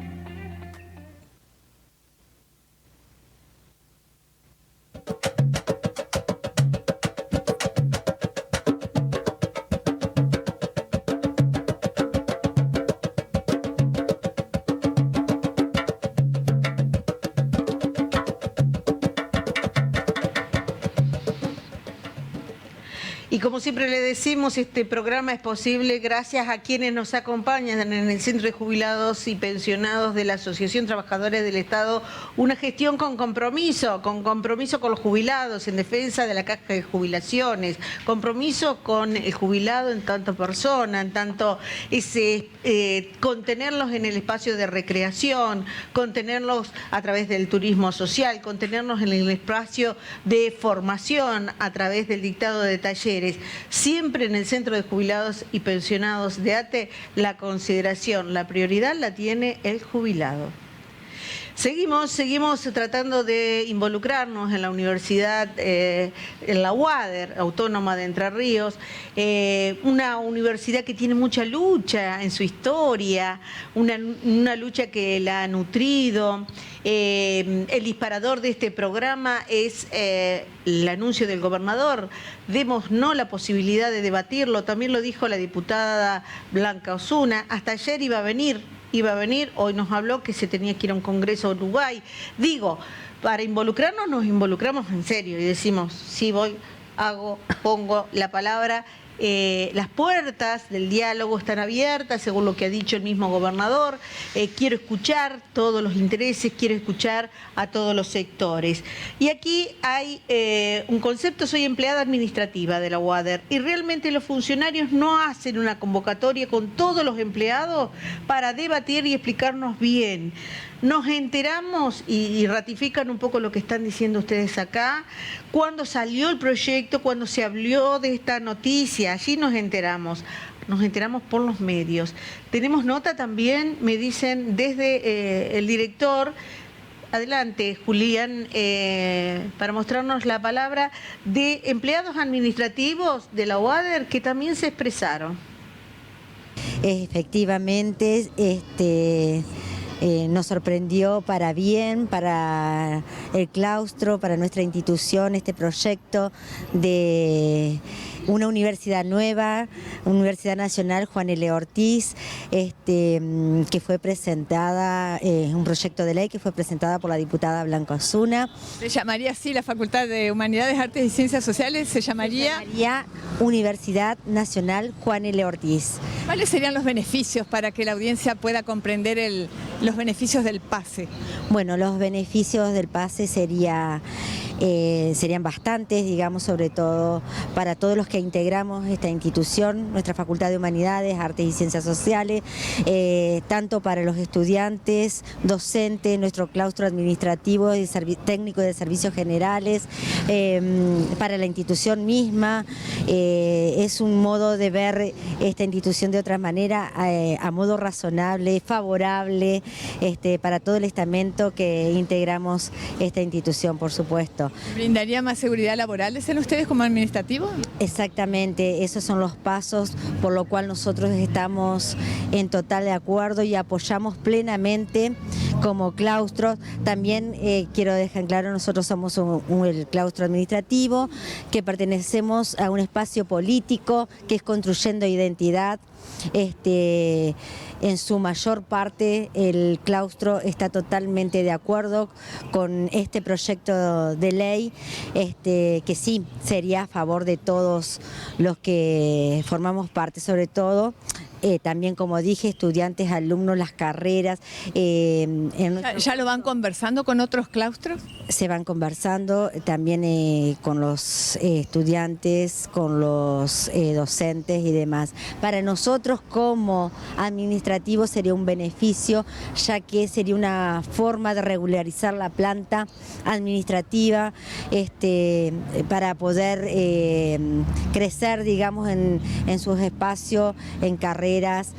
Y como siempre le decimos, este programa es posible gracias a quienes nos acompañan en el Centro de Jubilados y Pensionados de la Asociación Trabajadores del Estado, una gestión con compromiso con los jubilados en defensa de la caja de jubilaciones, compromiso con el jubilado en tanto persona, en tanto contenerlos en el espacio de recreación, contenerlos a través del turismo social, contenerlos en el espacio de formación a través del dictado de talleres. Siempre en el Centro de Jubilados y Pensionados de ATE, la consideración, la prioridad la tiene el jubilado. Seguimos tratando de involucrarnos en la universidad, en la UADER, Autónoma de Entre Ríos, una universidad que tiene mucha lucha en su historia, una lucha que la ha nutrido. El disparador de este programa es el anuncio del gobernador. Démonos la posibilidad de debatirlo, también lo dijo la diputada Blanca Osuna, hasta ayer iba a venir, hoy nos habló que se tenía que ir a un congreso a Uruguay. Digo, para involucrarnos nos involucramos en serio y decimos, sí voy, pongo la palabra. Las puertas del diálogo están abiertas, según lo que ha dicho el mismo gobernador. Quiero escuchar todos los intereses, quiero escuchar a todos los sectores. Y aquí hay un concepto, soy empleada administrativa de la UADER, y realmente los funcionarios no hacen una convocatoria con todos los empleados para debatir y explicarnos bien. Nos enteramos y ratifican un poco lo que están diciendo ustedes acá, cuando salió el proyecto, cuando se habló de esta noticia, allí nos enteramos por los medios. Tenemos nota también, me dicen, desde el director. Adelante, Julián, para mostrarnos la palabra de empleados administrativos de la UADER que también se expresaron. Efectivamente, nos sorprendió para bien, para el claustro, para nuestra institución, este proyecto de una universidad nueva, Universidad Nacional Juan L. Ortiz, que fue presentada, un proyecto de ley que fue presentada por la diputada Blanca Osuna. ¿Se llamaría así la Facultad de Humanidades, Artes y Ciencias Sociales? Se llamaría Universidad Nacional Juan L. Ortiz. ¿Cuáles serían los beneficios para que la audiencia pueda comprender los beneficios del pase? Bueno, los beneficios del pase serían bastantes, digamos, sobre todo para todos los que integramos esta institución, nuestra Facultad de Humanidades, Artes y Ciencias Sociales, tanto para los estudiantes, docentes, nuestro claustro administrativo y técnico de servicios generales, para la institución misma. Es un modo de ver esta institución de otra manera, a modo razonable, favorable, para todo el estamento que integramos esta institución, por supuesto. ¿Brindaría más seguridad laboral, dicen ustedes, como administrativo? Exactamente, esos son los pasos por lo cual nosotros estamos en total de acuerdo y apoyamos plenamente como claustro. También quiero dejar claro, nosotros somos el claustro administrativo, que pertenecemos a un espacio político que es Construyendo Identidad. En su mayor parte el claustro está totalmente de acuerdo con este proyecto de ley, que sí sería a favor de todos los que formamos parte, sobre todo también, como dije, estudiantes, alumnos, las carreras. ¿Ya lo van conversando con otros claustros? Se van conversando también con los estudiantes, con los docentes y demás. Para nosotros como administrativos sería un beneficio, ya que sería una forma de regularizar la planta administrativa, para poder crecer, digamos, en sus espacios, en carreras carreras,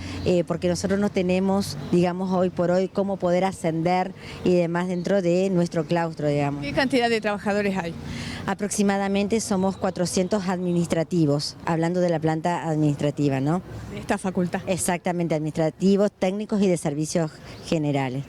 porque nosotros no tenemos, digamos, hoy por hoy cómo poder ascender y demás dentro de nuestro claustro, digamos. ¿Qué cantidad de trabajadores hay? Aproximadamente somos 400 administrativos, hablando de la planta administrativa, ¿no? De esta facultad. Exactamente, administrativos, técnicos y de servicios generales.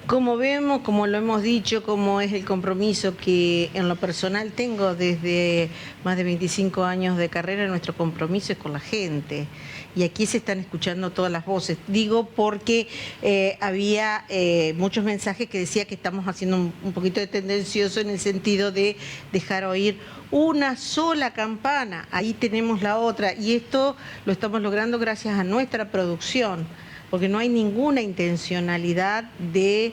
Como vemos, como lo hemos dicho, como es el compromiso que en lo personal tengo desde más de 25 años de carrera, nuestro compromiso es con la gente. Y aquí se están escuchando todas las voces. Digo porque había muchos mensajes que decía que estamos haciendo un poquito de tendencioso en el sentido de dejar oír una sola campana. Ahí tenemos la otra. Y esto lo estamos logrando gracias a nuestra producción, porque no hay ninguna intencionalidad de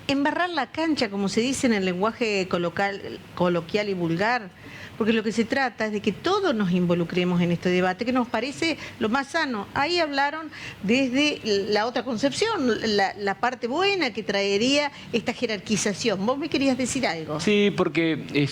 embarrar la cancha, como se dice en el lenguaje coloquial y vulgar, porque lo que se trata es de que todos nos involucremos en este debate, que nos parece lo más sano. Ahí hablaron desde la otra concepción, la parte buena que traería esta jerarquización. ¿Vos me querías decir algo? Sí, porque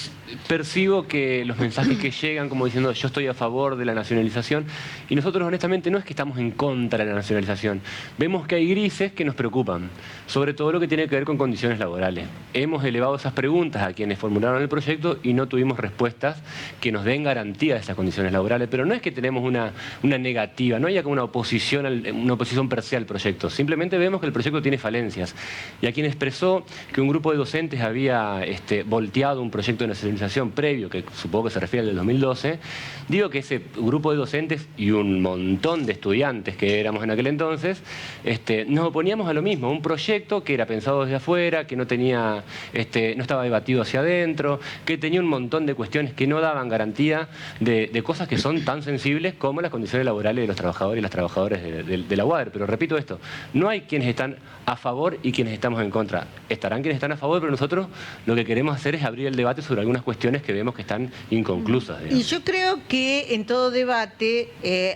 percibo que los mensajes que llegan como diciendo yo estoy a favor de la nacionalización, y nosotros honestamente no es que estamos en contra de la nacionalización. Vemos que hay grises que nos preocupan, sobre todo lo que tiene que ver con condiciones laborales. Hemos elevado esas preguntas a quienes formularon el proyecto y no tuvimos respuestas que nos den garantía de esas condiciones laborales, pero no es que tenemos una negativa, no hay como una oposición per se al proyecto, simplemente vemos que el proyecto tiene falencias. Y a quien expresó que un grupo de docentes había volteado un proyecto de nacionalización previo, que supongo que se refiere al del 2012, digo que ese grupo de docentes y un montón de estudiantes que éramos en aquel entonces, nos oponíamos a lo mismo, un proyecto que era pensado desde afuera, que no tenía, no estaba debatido hacia adentro, que tenía un montón de cuestiones que no daban garantía de cosas que son tan sensibles como las condiciones laborales de los trabajadores y las trabajadoras de la UADER. Pero repito esto, no hay quienes están a favor y quienes estamos en contra. Estarán quienes están a favor, pero nosotros lo que queremos hacer es abrir el debate sobre algunas cuestiones que vemos que están inconclusas, digamos. Y yo creo que en todo debate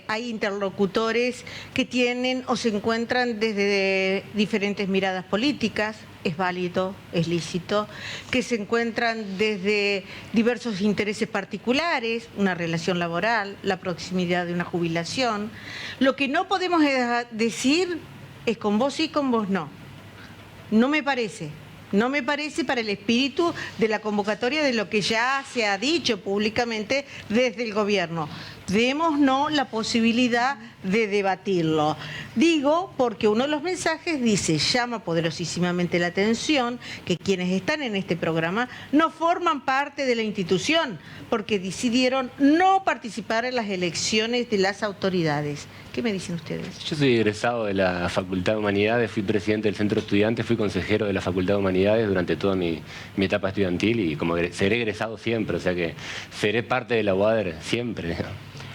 hay interlocutores que tienen o se encuentran desde diferentes miradas políticas. Es válido, es lícito, que se encuentran desde diversos intereses particulares, una relación laboral, la proximidad de una jubilación. Lo que no podemos decir es con vos sí, con vos no. No me parece. No me parece para el espíritu de la convocatoria de lo que ya se ha dicho públicamente desde el gobierno. Démonos la posibilidad de debatirlo. Digo porque uno de los mensajes dice, llama poderosísimamente la atención que quienes están en este programa no forman parte de la institución porque decidieron no participar en las elecciones de las autoridades. ¿Qué me dicen ustedes? Yo soy egresado de la Facultad de Humanidades, fui presidente del Centro Estudiante, fui consejero de la Facultad de Humanidades durante toda mi etapa estudiantil y como seré egresado siempre, o sea que seré parte de la UADER siempre.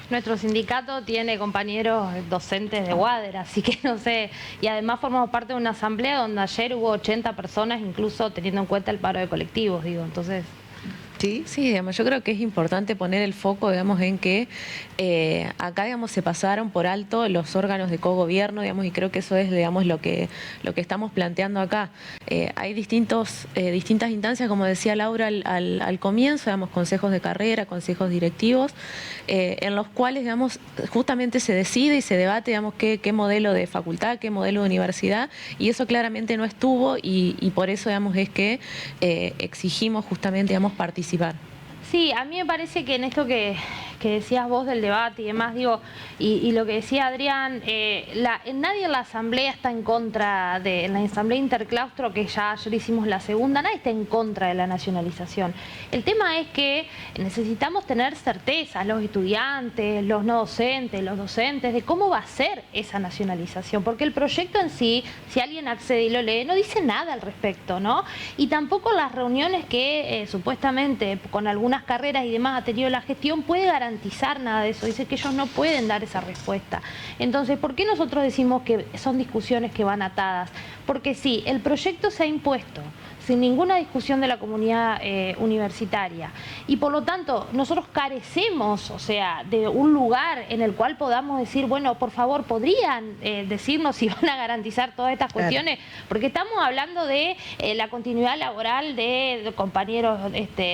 Nuestro sindicato tiene compañeros docentes de UADER, así que no sé, y además formamos parte de una asamblea donde ayer hubo 80 personas, incluso teniendo en cuenta el paro de colectivos, digo, entonces... Sí, digamos, yo creo que es importante poner el foco, digamos, en que acá, digamos, se pasaron por alto los órganos de cogobierno, digamos, y creo que eso es, digamos, lo que estamos planteando acá. Hay distintas instancias, como decía Laura al comienzo, digamos, consejos de carrera, consejos directivos, en los cuales, digamos, justamente se decide y se debate, digamos, qué modelo de facultad, qué modelo de universidad, y eso claramente no estuvo y por eso, digamos, es que exigimos justamente, digamos, participar. Sí, a mí me parece que en esto que decías vos del debate y demás, digo, y lo que decía Adrián, nadie en la asamblea está en contra en la asamblea interclaustro, que ya ayer hicimos la segunda, nadie está en contra de la nacionalización. El tema es que necesitamos tener certezas, los estudiantes, los no docentes, los docentes, de cómo va a ser esa nacionalización, porque el proyecto en sí, si alguien accede y lo lee, no dice nada al respecto, ¿no? Y tampoco las reuniones que supuestamente con alguna algunas carreras y demás ha tenido la gestión, puede garantizar nada de eso. Dice que ellos no pueden dar esa respuesta. Entonces, ¿por qué nosotros decimos que son discusiones que van atadas? Porque sí, el proyecto se ha impuesto sin ninguna discusión de la comunidad universitaria. Y por lo tanto, nosotros carecemos, o sea, de un lugar en el cual podamos decir, bueno, por favor, ¿podrían decirnos si van a garantizar todas estas cuestiones? Porque estamos hablando de la continuidad laboral de compañeros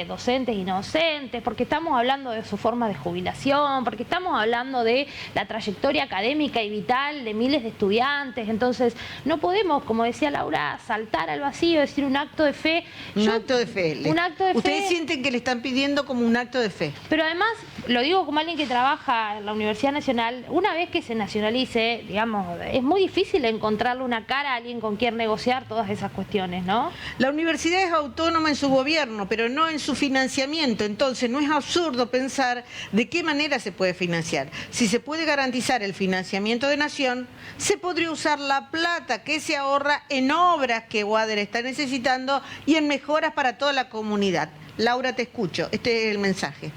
docentes y no docentes, porque estamos hablando de su forma de jubilación, porque estamos hablando de la trayectoria académica y vital de miles de estudiantes. Entonces, no podemos, como decía Laura, saltar al vacío, decir un acto de fe. Un acto de fe. Un acto de fe. Ustedes sienten que le están pidiendo como un acto de fe. Pero además, lo digo como alguien que trabaja en la Universidad Nacional, una vez que se nacionalice, digamos, es muy difícil encontrarle una cara a alguien con quien negociar todas esas cuestiones, ¿no? La universidad es autónoma en su gobierno, pero no en su financiamiento. Entonces, no es absurdo pensar de qué manera se puede financiar. Si se puede garantizar el financiamiento de nación, se podría usar la plata que se ahorra en obras que UADER está necesitando y en mejoras para toda la comunidad. Laura, te escucho. Este es el mensaje.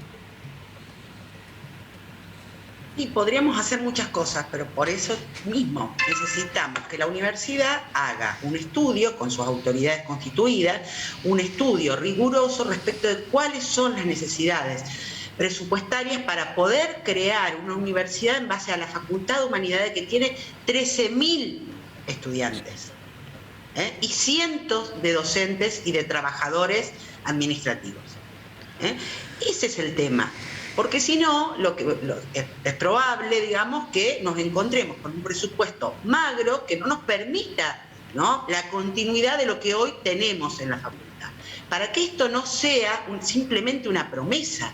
Y podríamos hacer muchas cosas, pero por eso mismo necesitamos que la universidad haga un estudio con sus autoridades constituidas, un estudio riguroso respecto de cuáles son las necesidades presupuestarias para poder crear una universidad en base a la Facultad de Humanidades que tiene 13.000 estudiantes. Y cientos de docentes y de trabajadores administrativos. Ese es el tema, porque si no, es probable, digamos, que nos encontremos con un presupuesto magro que no nos permita, ¿no?, la continuidad de lo que hoy tenemos en la facultad. Para que esto no sea simplemente una promesa,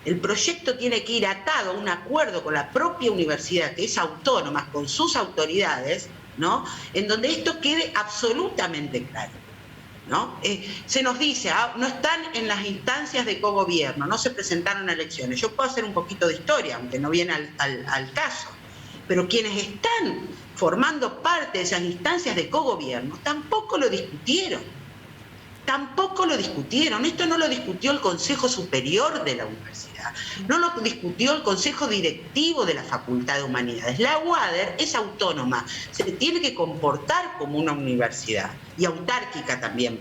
el proyecto tiene que ir atado a un acuerdo con la propia universidad, que es autónoma, con sus autoridades, ¿no?, en donde esto quede absolutamente claro, ¿no? Se nos dice, no están en las instancias de cogobierno, no se presentaron a elecciones. Yo puedo hacer un poquito de historia, aunque no viene al caso, pero quienes están formando parte de esas instancias de cogobierno tampoco lo discutieron. Esto no lo discutió el Consejo Superior de la Universidad, no lo discutió el Consejo Directivo de la Facultad de Humanidades. La UADER es autónoma, se tiene que comportar como una universidad y autárquica también,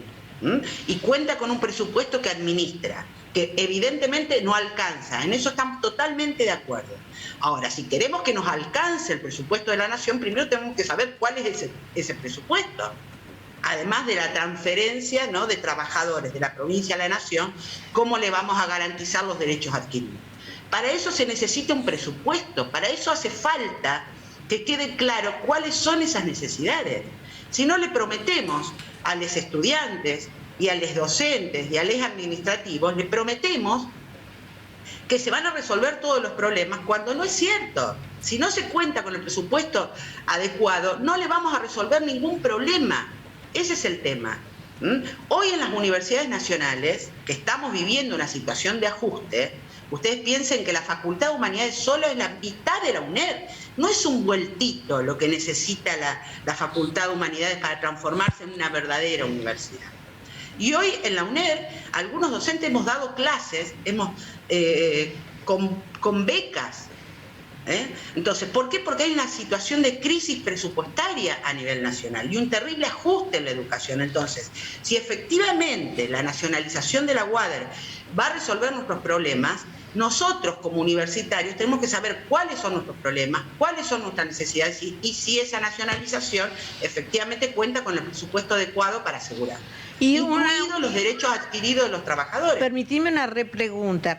y cuenta con un presupuesto que administra, que evidentemente no alcanza. En eso estamos totalmente de acuerdo. Ahora, si queremos que nos alcance el presupuesto de la Nación, primero tenemos que saber cuál es ese presupuesto. Además de la transferencia, ¿no?, de trabajadores de la provincia a la nación, ¿cómo le vamos a garantizar los derechos adquiridos? Para eso se necesita un presupuesto, para eso hace falta que quede claro cuáles son esas necesidades. Si no le prometemos a los estudiantes y a los docentes y a los administrativos, le prometemos que se van a resolver todos los problemas, cuando no es cierto. Si no se cuenta con el presupuesto adecuado, no le vamos a resolver ningún problema. Ese es el tema. Hoy en las universidades nacionales, que estamos viviendo una situación de ajuste, ustedes piensen que la Facultad de Humanidades solo es la mitad de la UNED. No es un vueltito lo que necesita la Facultad de Humanidades para transformarse en una verdadera universidad. Y hoy en la UNED, algunos docentes hemos dado clases con becas. Entonces, ¿por qué? Porque hay una situación de crisis presupuestaria a nivel nacional y un terrible ajuste en la educación. Entonces, si efectivamente la nacionalización de la UADER va a resolver nuestros problemas, nosotros como universitarios tenemos que saber cuáles son nuestros problemas, cuáles son nuestras necesidades y si esa nacionalización efectivamente cuenta con el presupuesto adecuado para asegurar. Incluidos los derechos adquiridos de los trabajadores. Permitime una repregunta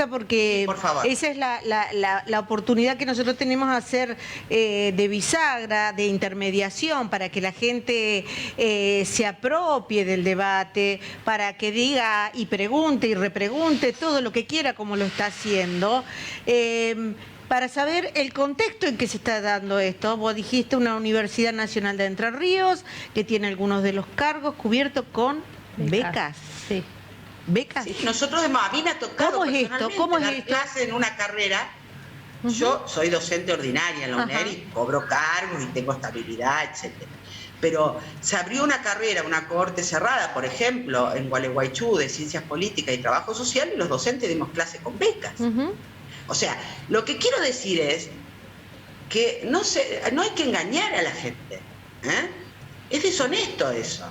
porque sí, por favor, esa es la oportunidad que nosotros tenemos de hacer de bisagra, de intermediación, para que la gente se apropie del debate, para que diga y pregunte y repregunte todo lo que quiera, como lo está haciendo. Para saber el contexto en que se está dando esto. Vos dijiste una Universidad Nacional de Entre Ríos, que tiene algunos de los cargos cubiertos con becas. Sí. ¿Becas? Sí, nosotros a mí me ha tocado personalmente dar clase en una carrera. Yo soy docente ordinaria en la UNED y cobro cargos y tengo estabilidad, etcétera. pero se abrió una carrera, una cohorte cerrada, por ejemplo, en Gualeguaychú, de Ciencias Políticas y Trabajo Social, y los docentes dimos clases con becas. O sea, lo que quiero decir es que no hay que engañar a la gente, ¿eh? Es deshonesto eso.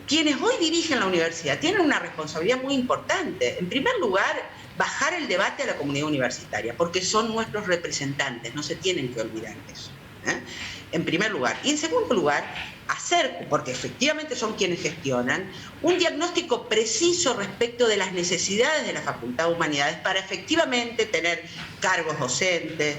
Quienes hoy dirigen la universidad tienen una responsabilidad muy importante. En primer lugar, bajar el debate a la comunidad universitaria, porque son nuestros representantes, no se tienen que olvidar de eso, ¿eh? En primer lugar. Y en segundo lugar, hacer, porque efectivamente son quienes gestionan, un diagnóstico preciso respecto de las necesidades de la Facultad de Humanidades para efectivamente tener cargos docentes,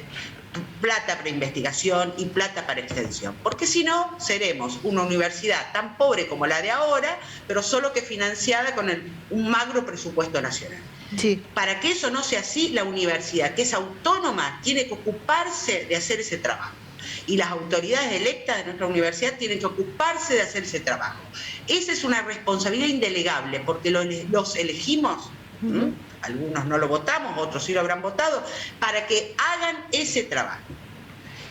plata para investigación y plata para extensión. Porque si no, seremos una universidad tan pobre como la de ahora, pero solo que financiada con un magro presupuesto nacional. Sí. Para que eso no sea así, la universidad, que es autónoma, tiene que ocuparse de hacer ese trabajo. Y las autoridades electas de nuestra universidad tienen que ocuparse de hacer ese trabajo. Esa es una responsabilidad indelegable, porque los elegimos, algunos no lo votamos, otros sí lo habrán votado, para que hagan ese trabajo.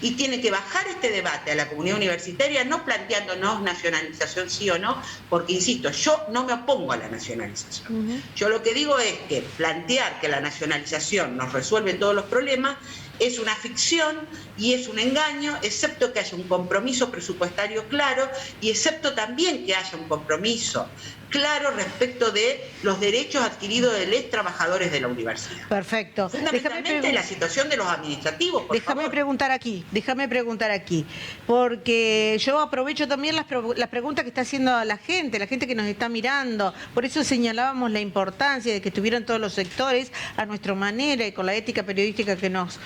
Y tiene que bajar este debate a la comunidad universitaria, no planteándonos nacionalización sí o no, porque, insisto, yo no me opongo a la nacionalización. Yo lo que digo es que plantear que la nacionalización nos resuelve todos los problemas es una ficción y es un engaño, excepto que haya un compromiso presupuestario claro y excepto también que haya un compromiso claro respecto de los derechos adquiridos de los trabajadores de la universidad. Perfecto. Fundamentalmente la situación de los administrativos, Déjame preguntar aquí, porque yo aprovecho también las preguntas que está haciendo la gente que nos está mirando. Por eso señalábamos la importancia de que estuvieran todos los sectores a nuestra manera y con la ética periodística que nos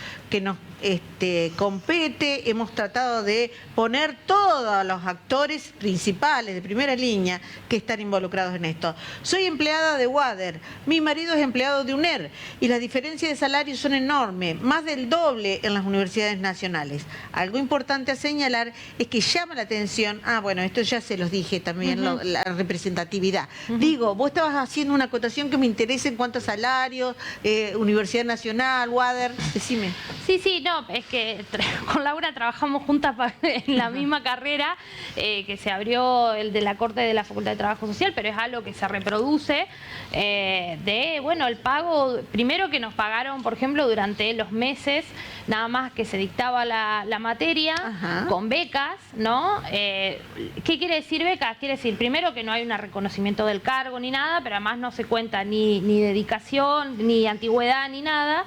compete. Hemos tratado de poner todos los actores principales de primera línea que están involucrados en esto. Soy empleada de UADER, mi marido es empleado de UNER y las diferencias de salarios son enormes, más del doble en las universidades nacionales. Algo importante a señalar es que llama la atención, bueno, esto ya se los dije también, la representatividad. Digo, vos estabas haciendo una acotación que me interesa en cuanto a salarios, Universidad Nacional, UADER, decime. Sí, no, es que con Laura trabajamos juntas en la misma carrera, que se abrió el de la Corte de la Facultad de Trabajo Social, pero es algo que se reproduce el pago, primero que nos pagaron, por ejemplo, durante los meses nada más que se dictaba la materia, con becas, ¿no? ¿Qué quiere decir becas? Quiere decir, primero, que no hay un reconocimiento del cargo ni nada, pero además no se cuenta ni dedicación, ni antigüedad, ni nada.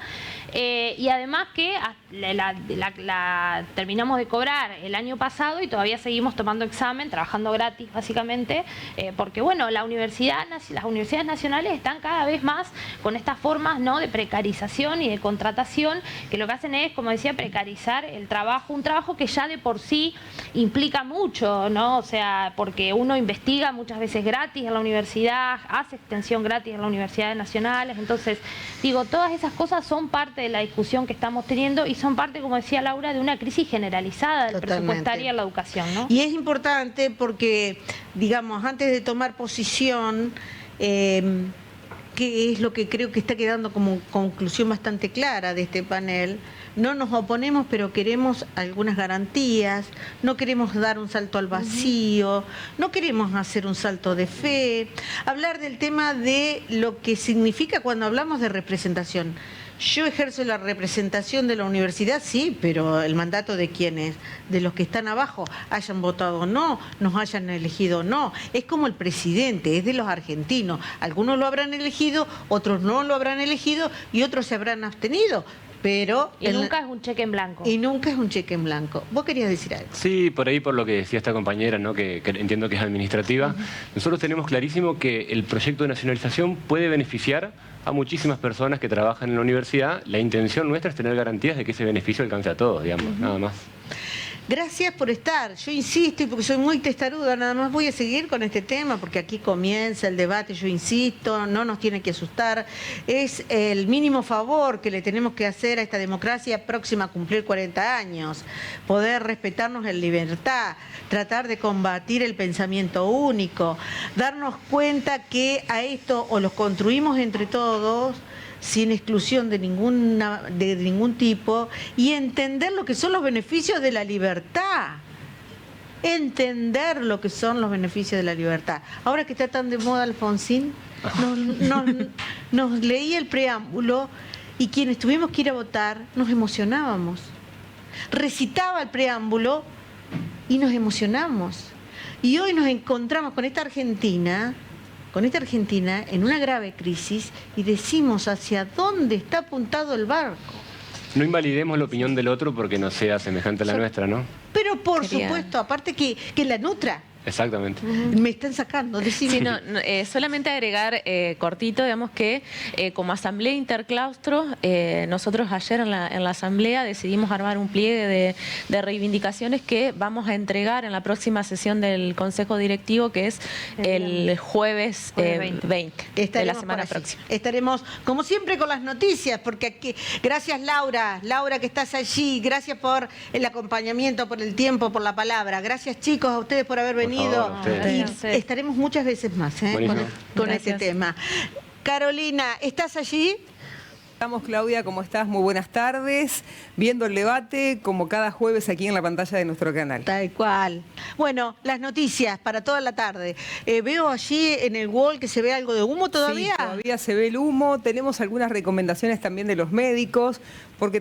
Y además que la terminamos de cobrar el año pasado y todavía seguimos tomando examen, trabajando gratis básicamente, porque bueno, las universidades nacionales están cada vez más con estas formas, ¿no?, de precarización y de contratación, que lo que hacen es, como decía, precarizar el trabajo, un trabajo que ya de por sí implica mucho, ¿no? O sea, porque uno investiga muchas veces gratis en la universidad, hace extensión gratis en las universidades nacionales, entonces digo, todas esas cosas son parte de la discusión que estamos teniendo y son parte, como decía Laura, de una crisis generalizada del presupuestaria en la educación, ¿no? Y es importante porque, digamos, antes de tomar posición, que es lo que creo que está quedando como conclusión bastante clara de este panel, no nos oponemos, pero queremos algunas garantías, no queremos dar un salto al vacío, no queremos hacer un salto de fe, hablar del tema de lo que significa cuando hablamos de representación. Yo ejerzo la representación de la universidad, sí, pero el mandato de quienes, de los que están abajo, hayan votado o no, nos hayan elegido o no. Es como el presidente, es de los argentinos. Algunos lo habrán elegido, otros no lo habrán elegido y otros se habrán abstenido. Pero nunca es un cheque en blanco. Y nunca es un cheque en blanco. ¿Vos querías decir algo? Sí, por ahí por lo que decía esta compañera, ¿no?, que entiendo que es administrativa. Nosotros tenemos clarísimo que el proyecto de nacionalización puede beneficiar a muchísimas personas que trabajan en la universidad. La intención nuestra es tener garantías de que ese beneficio alcance a todos, digamos, nada más. Gracias por estar. Yo insisto, y porque soy muy testaruda, nada más voy a seguir con este tema, porque aquí comienza el debate, yo insisto, no nos tiene que asustar. Es el mínimo favor que le tenemos que hacer a esta democracia próxima a cumplir 40 años. Poder respetarnos en libertad, tratar de combatir el pensamiento único, darnos cuenta que a esto o los construimos entre todos, sin exclusión de ningún tipo, y entender lo que son los beneficios de la libertad. entender lo que son los beneficios de la libertad. Ahora que está tan de moda Alfonsín, nos leía el preámbulo y quienes tuvimos que ir a votar nos emocionábamos. Recitaba el preámbulo y nos emocionamos. Y hoy nos encontramos con esta Argentina en una grave crisis y decimos hacia dónde está apuntado el barco. No invalidemos la opinión del otro porque no sea semejante a la nuestra, ¿no? Pero por supuesto, aparte que la nutra. Exactamente. Me están sacando, decime. Sí, solamente agregar cortito, digamos que como Asamblea Interclaustro, nosotros ayer en la Asamblea decidimos armar un pliegue de reivindicaciones que vamos a entregar en la próxima sesión del Consejo Directivo, que es el jueves 20 de la semana próxima. Estaremos, como siempre, con las noticias, porque aquí, gracias Laura que estás allí, gracias por el acompañamiento, por el tiempo, por la palabra. Gracias chicos, a ustedes por haber venido. Y estaremos muchas veces más con este tema. Carolina, ¿estás allí? Estamos, Claudia, ¿cómo estás? Muy buenas tardes. Viendo el debate, como cada jueves, aquí en la pantalla de nuestro canal. Tal cual. Bueno, las noticias para toda la tarde. Veo allí en el wall que se ve algo de humo todavía. Sí, todavía se ve el humo. Tenemos algunas recomendaciones también de los médicos, porque